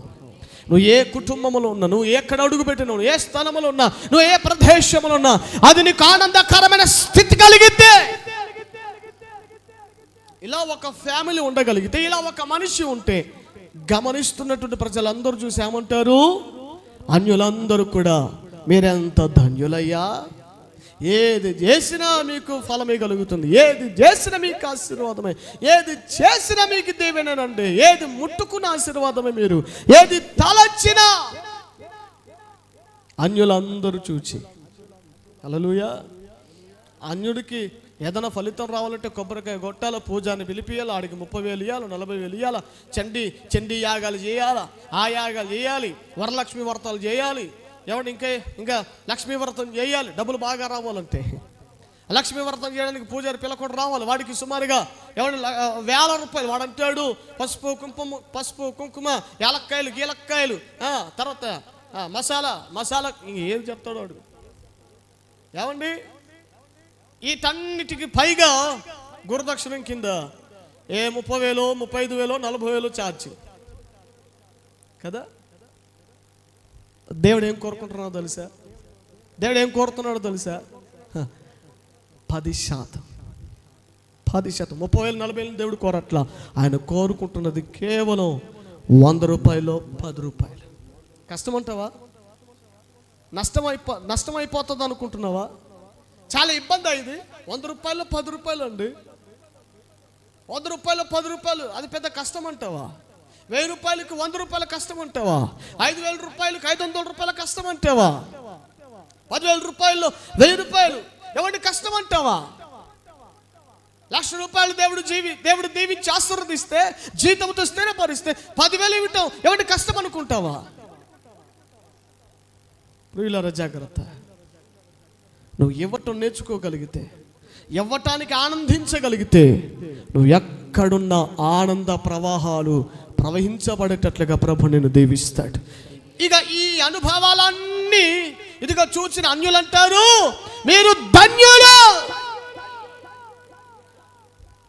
నువ్వు ఏ కుటుంబంలో ఉన్నా, నువ్వు ఎక్కడ అడుగు పెట్టినా, ఏ స్థలంలో ఉన్నా, నువ్వు ఏ ప్రదేశంలో ఉన్నా, అది నీకు ఆనందకరమైన స్థితి కలిగితే, ఇలా ఒక ఫ్యామిలీ ఉండగలిగితే, ఇలా ఒక మనిషి ఉంటే, గమనిస్తున్నటువంటి ప్రజలందరూ చూసి ఏమంటారు? అన్యులందరూ కూడా మీరెంత ధన్యులయ్యా, ఏది చేసినా మీకు ఫలమే కలుగుతుంది, ఏది చేసినా మీకు ఆశీర్వాదమే, ఏది చేసినా మీకు దీవెనండి, ఏది ముట్టుకున్న ఆశీర్వాదమే, మీరు ఏది తలచినా. అన్యులందరూ చూచి, హల్లెలూయా, అన్యుడికి ఏదైనా ఫలితం రావాలంటే కొబ్బరికాయ కొట్టాల, పూజాన్ని పిలిపియాలి, ఆడికి 30,000 ఇవ్వాలి, 40,000 ఇవ్వాలి, చండీ యాగాలు చేయాలా, ఆ యాగాలు చేయాలి, వరలక్ష్మి వ్రతాలు చేయాలి, ఏమంటే ఇంకా లక్ష్మీ వ్రతం చేయాలి. డబ్బులు బాగా రావాలంటే లక్ష్మీ వ్రతం చేయడానికి పూజారి పిల్లకుండా రావాలి. వాడికి సుమారుగా ఏమంటే 1,000 రూపాయలు. వాడు అంటాడు పసుపు కుంకుమ యాలక్కాయలు గీలక్కాయలు, తర్వాత మసాలా ఏం చెప్తాడు వాడు. ఏమండి వీటన్నిటికి పైగా గురుదక్షిణం కింద 30,000, 35,000, 40,000 ఛార్జ్ కదా. దేవుడు ఏం కోరుకుంటున్నాడో తెలుసా? దేవుడు ఏం కోరుతున్నాడో తెలుసా? 10%. 30,000, 40,000 దేవుడు కోరట్లా. ఆయన కోరుకుంటున్నది కేవలం 100 రూపాయలు, 10 రూపాయలు. కష్టమంటావా? నష్టమైపోతుంది అనుకుంటున్నావా? చాలా ఇబ్బంది అయింది. 100 రూపాయలు, 10 రూపాయలు అండి. 100 రూపాయలు, 10 రూపాయలు అది పెద్ద కష్టం అంటావా? 1000 రూపాయలకి 100 రూపాయల కష్టం అంటావా? 5,000 రూపాయలకి 500 రూపాయల కష్టం అంటావా? 10,000 రూపాయలు, 1000 రూపాయలు ఎవరి కష్టం అంటావా? 1,00,000 రూపాయలు దేవుడు దీవించి ఆశీర్వదిస్తే, జీతంతో స్థిరపరిస్తే 10,000 ఇవ్వటం ఎవరి కష్టం అనుకుంటావా? ప్రియులారా జాగ్రత్త. నువ్వు ఇవ్వటం నేర్చుకోగలిగితే, ఇవ్వటానికి ఆనందించగలిగితే, నువ్వు ఎక్కడున్న ఆనంద ప్రవాహాలు ప్రవహించబడేటట్లుగా ప్రభు నిన్ను దీవిస్తాడు. ఇక ఈ అనుభవాలన్నీ ఇదిగో చూసిన అన్యులంటారు, మీరు ధన్యులు.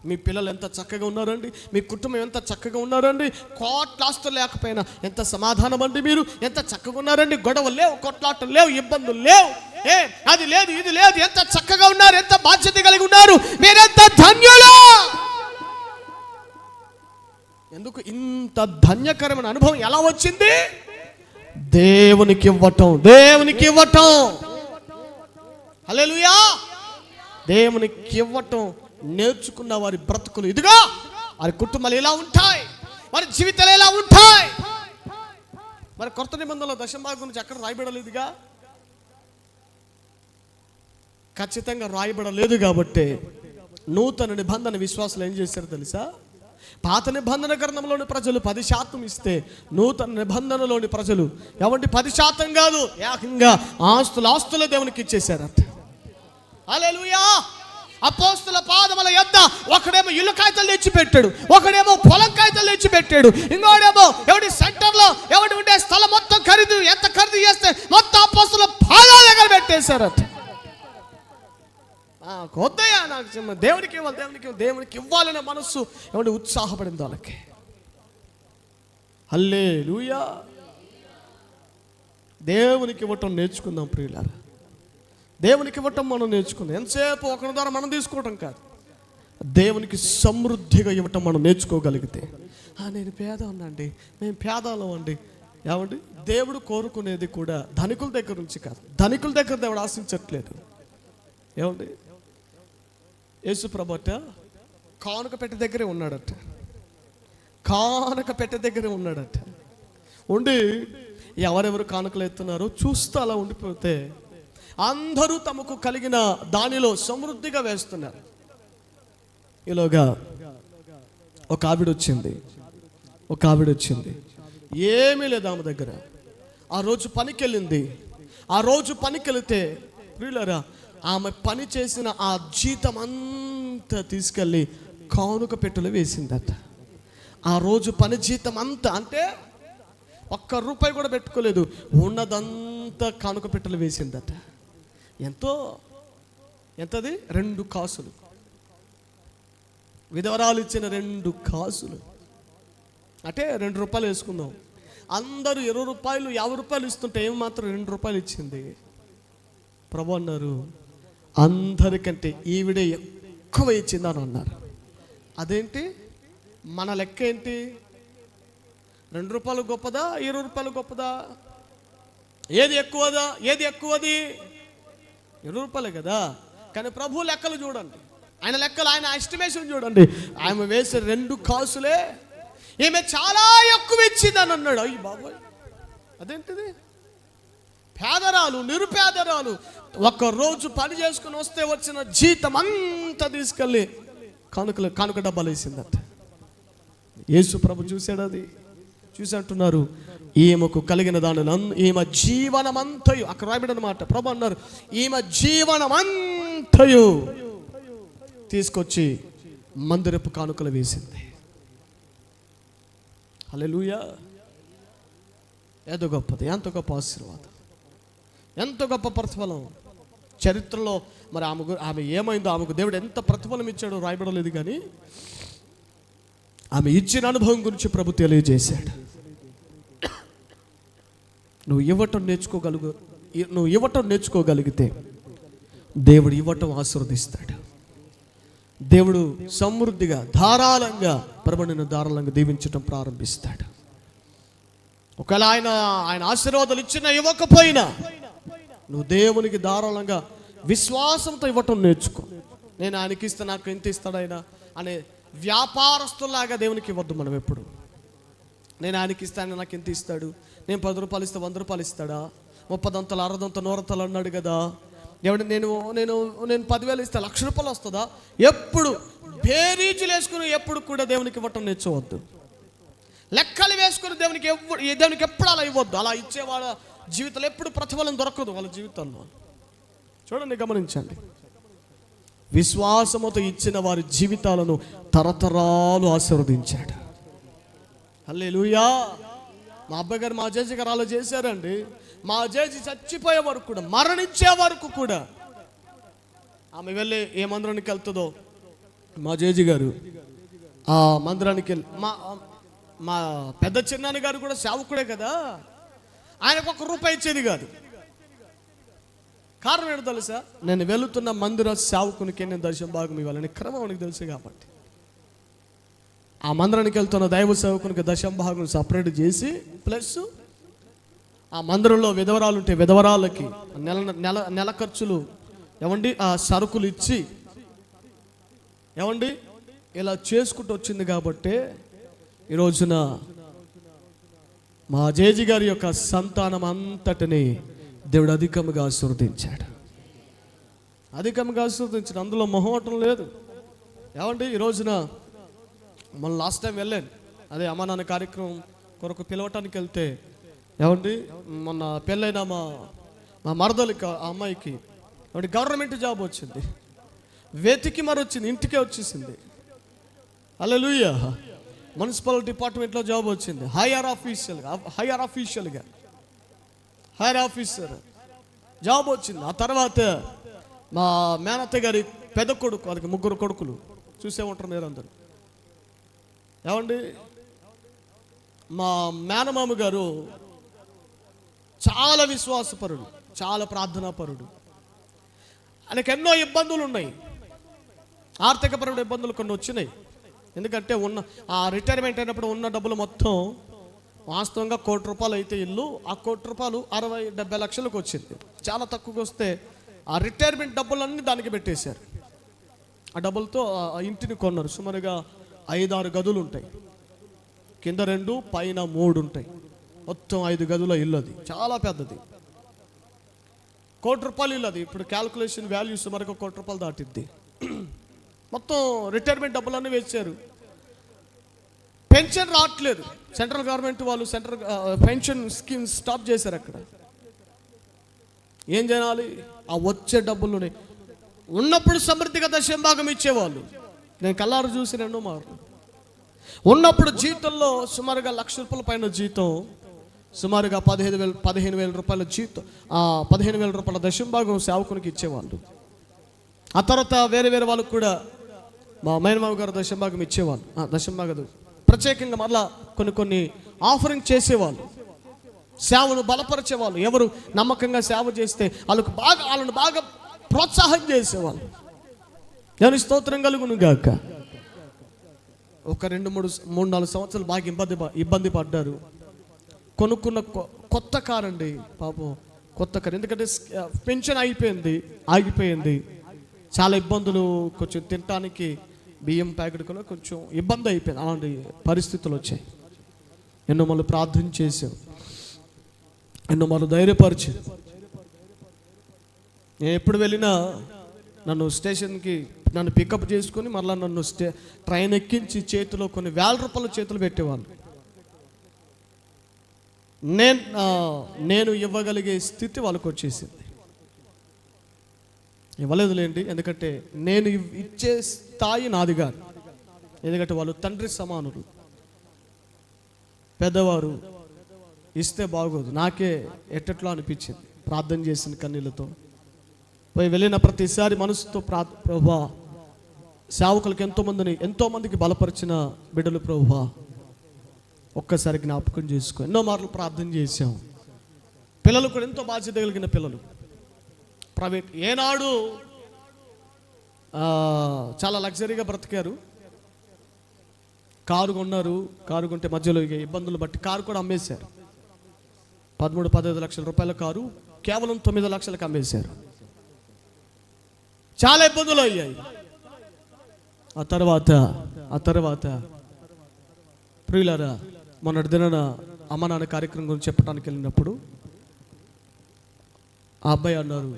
మీ పిల్లలు ఎంత చక్కగా ఉన్నారండి, మీ కుటుంబం ఎంత చక్కగా ఉన్నారండి, కోట్లాస్తులు లేకపోయినా ఎంత సమాధానం అండి, మీరు ఎంత చక్కగా ఉన్నారండి, గొడవలు లేవు, కొట్లాటలు లేవు, ఇబ్బందులు లేవు, అది లేదు ఇది లేదు, ఎంత చక్కగా ఉన్నారు, ఎంత బాధ్యత కలిగి ఉన్నారు, మీరెంత ధన్యులు. ఎందుకు ఇంత ధన్యకరమైన అనుభవం ఎలా వచ్చింది? దేవునికి ఇవ్వటం. హల్లెలూయా. దేవునికి ఇవ్వటం నేర్చుకున్న వారి బ్రతుకులు ఇదిగా, వారి కుటుంబాలు ఎలా ఉంటాయి, వారి జీవితాలు ఎలా ఉంటాయి. మరి కొత్త నిబంధనలో దశమభాగం గురించి అక్కడ రాయబడలేదుగా, ఖచ్చితంగా రాయబడలేదు. కాబట్టి నూతన నిబంధన విశ్వాసులు ఏం చేశారు తెలుసా? పాత నిబంధన గ్రంథంలోని ప్రజలు 10% ఇస్తే, నూతన నిబంధనలోని ప్రజలు ఏమంటే 10% కాదు, ఏకంగా ఆస్తులు దేవునికి ఇచ్చేశారట. హల్లెలూయా. అపోస్తుల పాదముల యొద్ద ఒకడేమో ఇల్లు కాగితాలు తెచ్చిపెట్టాడు, ఒకడేమో పొలం కాగితాలు తెచ్చిపెట్టాడు, ఇంకోడేమో ఎవడి సెంటర్లో ఎవడి ఉండే స్థలం మొత్తం ఎంత ఖరీదు చేస్తే మొత్తం అపోస్తుల పాదాల దగ్గర పెట్టేశారట. కొద్దయ్యా నాకు దేవునికి ఇవ్వాలనే మనస్సు ఏమంటే ఉత్సాహపడింది వాళ్ళకి. హల్లెలూయా. దేవునికి ఇవ్వటం నేర్చుకుందాం ప్రియులారా. దేవునికి ఇవ్వటం మనం నేర్చుకుందాం. ఎంతసేపు ఒకరి ద్వారా మనం తీసుకోవటం కాదు, దేవునికి సమృద్ధిగా ఇవ్వటం మనం నేర్చుకోగలిగితే, నేను పేద ఉన్నాండి, మేము పేదలం అండి. ఏమండి దేవుడు కోరుకునేది కూడా ధనికుల దగ్గర నుంచి కాదు, ధనికుల దగ్గర దేవుడు ఆశించట్లేదు. ఏమండి యేసు ప్రభుట కానుక పెట్టె దగ్గరే ఉన్నాడట. ఉండి ఎవరెవరు కానుకలు ఎత్తున్నారో చూస్తూ అలా ఉండిపోతే అందరూ తమకు కలిగిన దానిలో సమృద్ధిగా వేస్తున్నారు. ఈలోగా ఒక ఆవిడ వచ్చింది. ఏమీ లేదు ఆమె దగ్గర. ఆ రోజు పనికెళ్తే ప్రియులారా, ఆమె పని చేసిన ఆ జీతం అంతా తీసుకెళ్ళి కానుక పెట్టెలో వేసిందట. ఆ రోజు పని జీతం అంతా, అంటే ₹1 కూడా పెట్టుకోలేదు, ఉన్నదంతా కానుక పెట్టెలో వేసిందట. ఎంతది? 2 కాసులు. విధవరాలు ఇచ్చిన 2 కాసులు అంటే ₹2 వేసుకుందాం. అందరూ ₹20, ₹50 ఇస్తుంటే ఏమి మాత్రం ₹2 ఇచ్చింది. ప్రభు అన్నారు, అందరికంటే ఈవిడే ఎక్కువ ఇచ్చిందని అన్నారు. అదేంటి? మన లెక్క ఏంటి? ₹2 గొప్పదా, ₹20 గొప్పదా? ఏది ఎక్కువది? ₹20 కదా. కానీ ప్రభు లెక్కలు చూడండి, ఆయన లెక్కలు, ఆయన ఎస్టిమేషన్ చూడండి. ఆమె వేసే 2 కాసులే ఈమె చాలా ఎక్కువ ఇచ్చిందని అన్నాడు. అయ్యి బాబోయ్, అదేంటిది? పేదరాలు, నిరుపేదరాలు ఒక్కరోజు పని చేసుకుని వస్తే వచ్చిన జీతం అంతా తీసుకెళ్ళి కానుక డబ్బాలు వేసిందట. యేసు ప్రభు చూశాడు, అది చూసి అంటున్నారు, ఈమెకు కలిగిన దానిలో ఈమె జీవనమంతయు, అక్కడ రాయబడి అన్నమాట. ప్రభు అన్నారు, ఈమె జీవనమంతయు తీసుకొచ్చి మందిరపు కానుకలు వేసింది. హల్లెలూయా. ఏదో గొప్పది, ఎంత గొప్ప ఆశీర్వాదం, ఎంత గొప్ప ప్రతిఫలం. చరిత్రలో మరి ఆమె ఏమైందో, ఆమెకు దేవుడు ఎంత ప్రతిఫలం ఇచ్చాడో రాయబడలేదు, కానీ ఆమె ఇచ్చిన అనుభవం గురించి ప్రభు తెలియజేశాడు. నువ్వు ఇవ్వటం నేర్చుకోగలిగితే దేవుడు ఇవ్వటం ఆశీర్వదిస్తాడు. దేవుడు సమృద్ధిగా ధారాళంగా ప్రభువును ధారాళంగా దీవించటం ప్రారంభిస్తాడు. ఒకవేళ ఆయన ఆశీర్వాదాలు ఇవ్వకపోయినా నువ్వు దేవునికి ధారాళంగా విశ్వాసంతో ఇవ్వటం నేర్చుకో. నేను ఆయనకి ఇస్తే నాకు ఎంత ఇస్తాడు ఆయన అనే వ్యాపారస్తులాగా దేవునికి ఇవ్వద్దు మనం ఎప్పుడు. నేను ఆయనకి ఇస్తాను, నాకు ఎంత ఇస్తాడు, నేను 10 రూపాయలు ఇస్తే 100 రూపాయలు ఇస్తాడా, 30 దంతలు 60 దంతలు 100 దంతలు అన్నాడు కదా, ఎవడు నేను 10,000 ఇస్తే 1,00,000 రూపాయలు వస్తుందా. ఎప్పుడు బేరీజులు వేసుకుని ఎప్పుడు కూడా దేవునికి ఇవ్వటం నేర్చుకోవద్దు. లెక్కలు వేసుకుని దేవునికి ఎప్పుడు అలా ఇవ్వద్దు. అలా ఇచ్చే వాళ్ళ జీవితంలో ఎప్పుడు ప్రతిఫలం దొరకదు వాళ్ళ జీవితంలో. చూడండి, గమనించండి. విశ్వాసముతో ఇచ్చిన వారి జీవితాలను తరతరాలు ఆశీర్వదించాడు. హల్లెలూయా. మా అబ్బాయి గారు, మా జేజీ గారు అలా చేశారండి. మా జేజీ చచ్చిపోయే వరకు కూడా, మరణించే వరకు కూడా, ఆమె వెళ్ళి ఏ మందిరానికి వెళ్తుందో మా జేజీ గారు ఆ మందిరానికి వెళ్ళి, మా పెద్ద చిన్నాన్న గారు కూడా సేవకుడే కదా, ఆయనకు 1 రూపాయి ఇచ్చేది కాదు. కారణం ఏంటో తెలుసా? నేను వెళుతున్న మందిర సేవకునికి నేను దశమ భాగం ఇవ్వాలని క్రమం మనకు తెలుసు కాబట్టి, ఆ మందిరానికి వెళ్తున్న దైవ సేవకునికి దశమ భాగం సపరేట్ చేసి, ప్లస్ ఆ మందిరంలో విధవరాలు ఉంటే విధవరాలకి నెల ఖర్చులు ఏమండి ఆ సరుకులు ఇచ్చి ఏమండి ఇలా చేసుకుంటూ వచ్చింది. కాబట్టి ఈ రోజున మా జేజీ గారి యొక్క సంతానం అంతటిని దేవుడు అధికంగా ఆశీర్వదించాడు. అందులో మొహమాటం లేదు. ఏమండి ఈ రోజున మన లాస్ట్ టైం వెళ్ళాను, అదే అమ్మా నాన్న కార్యక్రమం కొరకు పిలవటానికి వెళ్తే, ఏమండి మొన్న పెళ్ళైన మా మరదలికి, ఆ అమ్మాయికి గవర్నమెంట్ జాబ్ వచ్చింది. వెతికి మరి వచ్చింది, ఇంటికే వచ్చేసింది. హల్లెలూయా. మున్సిపల్ డిపార్ట్మెంట్లో జాబ్ వచ్చింది, హైయర్ ఆఫీసర్ జాబ్ వచ్చింది. ఆ తర్వాత మా మేనత్త గారి పెద్ద కొడుకు, వాళ్ళకి 3 కొడుకులు, చూసే ఉంటారు మీరు అందరు. ఏమండి మా మేనమామ గారు చాలా విశ్వాసపరుడు, చాలా ప్రార్థనాపరుడు. ఆయనకు ఎన్నో ఇబ్బందులు ఉన్నాయి, ఆర్థికపరమైన ఇబ్బందులు కొన్ని వచ్చినాయి. ఎందుకంటే ఆ రిటైర్మెంట్ అయినప్పుడు ఉన్న డబ్బులు మొత్తం వాస్తవంగా 1 కోటి రూపాయలు అయితే ఇల్లు, ఆ 1 కోటి రూపాయలు 60-70 లక్షలకు వచ్చింది. చాలా తక్కువగా వస్తే ఆ రిటైర్మెంట్ డబ్బులన్నీ దానికి పెట్టేశారు. ఆ డబ్బులతో ఆ ఇంటిని కొన్నారు. సుమారుగా 5-6 గదులు ఉంటాయి, కింద 2 పైన 3 ఉంటాయి, మొత్తం 5 గదుల ఇల్లు. అది చాలా పెద్దది, 1 కోటి రూపాయలు ఇల్లు. అది ఇప్పుడు క్యాల్కులేషన్ వాల్యూ సుమారుగా 1 కోటి రూపాయలు దాటిద్ది. మొత్తం రిటైర్మెంట్ డబ్బులన్నీ వేసారు. పెన్షన్ రావట్లేదు, సెంట్రల్ గవర్నమెంట్ వాళ్ళు పెన్షన్ స్కీమ్ స్టాప్ చేశారు. అక్కడ ఏం చేయాలి? ఆ వచ్చే డబ్బుల్లోనే ఉన్నప్పుడు సమృద్ధిగా దశమ భాగం ఇచ్చేవాళ్ళు. నేను కళ్ళారు చూసి 2 మార్లు ఉన్నప్పుడు జీతంలో సుమారుగా 1,00,000 రూపాయల పైన జీతం, సుమారుగా 15,000 రూపాయల జీతం, 15,000 రూపాయల దశమ భాగం సేవకునికి ఇచ్చేవాళ్ళు. ఆ తర్వాత వేరే వాళ్ళకు కూడా మా మేనమామ గారు దశమ భాగం ఇచ్చేవాళ్ళు. దశమ భాగం ప్రత్యేకంగా మళ్ళా కొన్ని ఆఫరింగ్ చేసేవాళ్ళు, సేవను బలపరిచేవాళ్ళు. ఎవరు నమ్మకంగా సేవ చేస్తే వాళ్ళను బాగా ప్రోత్సాహం చేసేవాళ్ళు. నేను స్తోత్రం కలుగును గాక. ఒక 2-3-4 సంవత్సరాలు బాగా ఇబ్బంది పడ్డారు. కొనుక్కున్న కొత్త కారు అండి పాపం, కొత్త కారు. ఎందుకంటే పెన్షన్ ఆగిపోయింది. చాలా ఇబ్బందులు, కొంచెం తినటానికి బియ్యం ప్యాకెట్ కూడా కొంచెం ఇబ్బంది అయిపోయింది. అలాంటి పరిస్థితులు వచ్చాయి. ఎన్నో మళ్ళీ ప్రార్థన చేసాం, ఎన్నో మళ్ళీ ధైర్యపరిచాం. నేను ఎప్పుడు వెళ్ళినా నన్ను స్టేషన్కి నన్ను పికప్ చేసుకొని మళ్ళీ నన్ను ట్రైన్ ఎక్కించి చేతిలో కొన్ని వేల రూపాయల చేతులు పెట్టేవాళ్ళు. నేను ఇవ్వగలిగే స్థితి వాళ్ళకు వచ్చేసింది. ఇవ్వలేదులేండి, ఎందుకంటే నేను ఇచ్చే స్థాయి నాది కాదు. ఎందుకంటే వాళ్ళు తండ్రి సమానులు, పెద్దవారు. ఇస్తే బాగోదు, నాకే ఎట్టట్లో అనిపించింది. ప్రార్థన చేసిన కన్నీళ్ళతో పోయి వెళ్ళిన ప్రతిసారి మనసుతో ప్రభువా, సేవకులకు ఎంతోమందికి బలపరిచిన బిడ్డలు ప్రభువా ఒక్కసారి జ్ఞాపకం చేసుకో. ఎన్నో మార్లు ప్రార్థన చేశాం. పిల్లలు కూడా ఎంతో బాధ్యత కలిగిన పిల్లలు. ప్రైవేట్ ఏనాడు చాలా లగ్జరీగా బ్రతికారు. కారు కొన్నారు. కారు కొంటే మధ్యలో ఇబ్బందులు బట్టి కారు కూడా అమ్మేశారు. 13-15 లక్షల రూపాయల కారు కేవలం 9 లక్షలకు అమ్మేశారు. చాలా ఇబ్బందులు అయ్యాయి. ఆ తర్వాత ప్రియులారా, మొన్నటి దినాన అమ్మ నాన్న కార్యక్రమం గురించి చెప్పడానికి వెళ్ళినప్పుడు ఆ అబ్బాయి అన్నారు,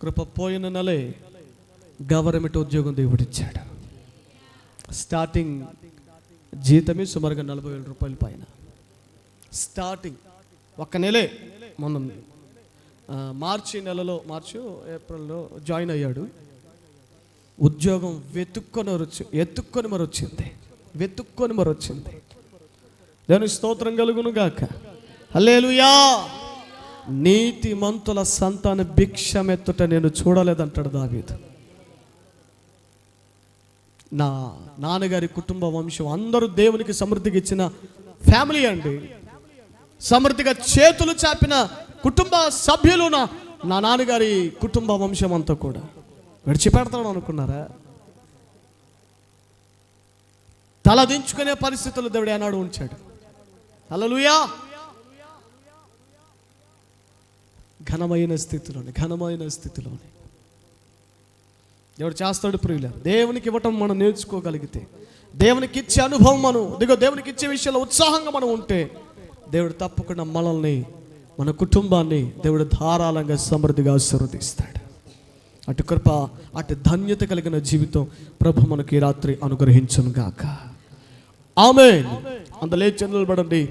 కృప పోయిన నెలే గవర్నమెంట్ ఉద్యోగం దేవుడిచ్చాడు. స్టార్టింగ్ జీతమే సుమారుగా 40,000 రూపాయల పైన. స్టార్టింగ్ ఒక్క నెలే. మొన్న మార్చి ఏప్రిల్లో జాయిన్ అయ్యాడు. ఉద్యోగం ఎత్తుక్కొని మరి వచ్చింది. దేవుని స్తోత్రం కలుగును గాక. హల్లెలూయా. నీతిమంతుల సంతాన భిక్షమెత్తుట నేను చూడలేదంటాడు దావీదు. నా నాన్నగారి కుటుంబ వంశం అందరూ దేవునికి సమృద్ధిగా ఇచ్చిన ఫ్యామిలీ అండి. సమృద్ధిగా చేతులు చాపిన కుటుంబ సభ్యులు నా నాన్నగారి కుటుంబ వంశం అంతా కూడా. విడిచిపెడతాను అనుకున్నారా? తలదించుకునే పరిస్థితులు దేవుడు ఏనాడు ఉంచాడు. హల్లెలూయా. ఘనమైన స్థితిలోని దేవుడు చేస్తాడు. ప్రియులారా, దేవునికి ఇవ్వటం మనం నేర్చుకోగలిగితే, దేవునికి ఇచ్చే అనుభవం దేవునికి ఇచ్చే విషయంలో ఉత్సాహంగా మనం ఉంటే, దేవుడు తప్పకుండా మనల్ని, మన కుటుంబాన్ని దేవుడు ధారాళంగా సమృద్ధిగా ఆశీర్వదిస్తాడు. అటు కృప, అటు ధన్యత కలిగిన జీవితం ప్రభు మనకి రాత్రి అనుగ్రహించును గాక. ఆమేన్. అందులో నిలబడండి.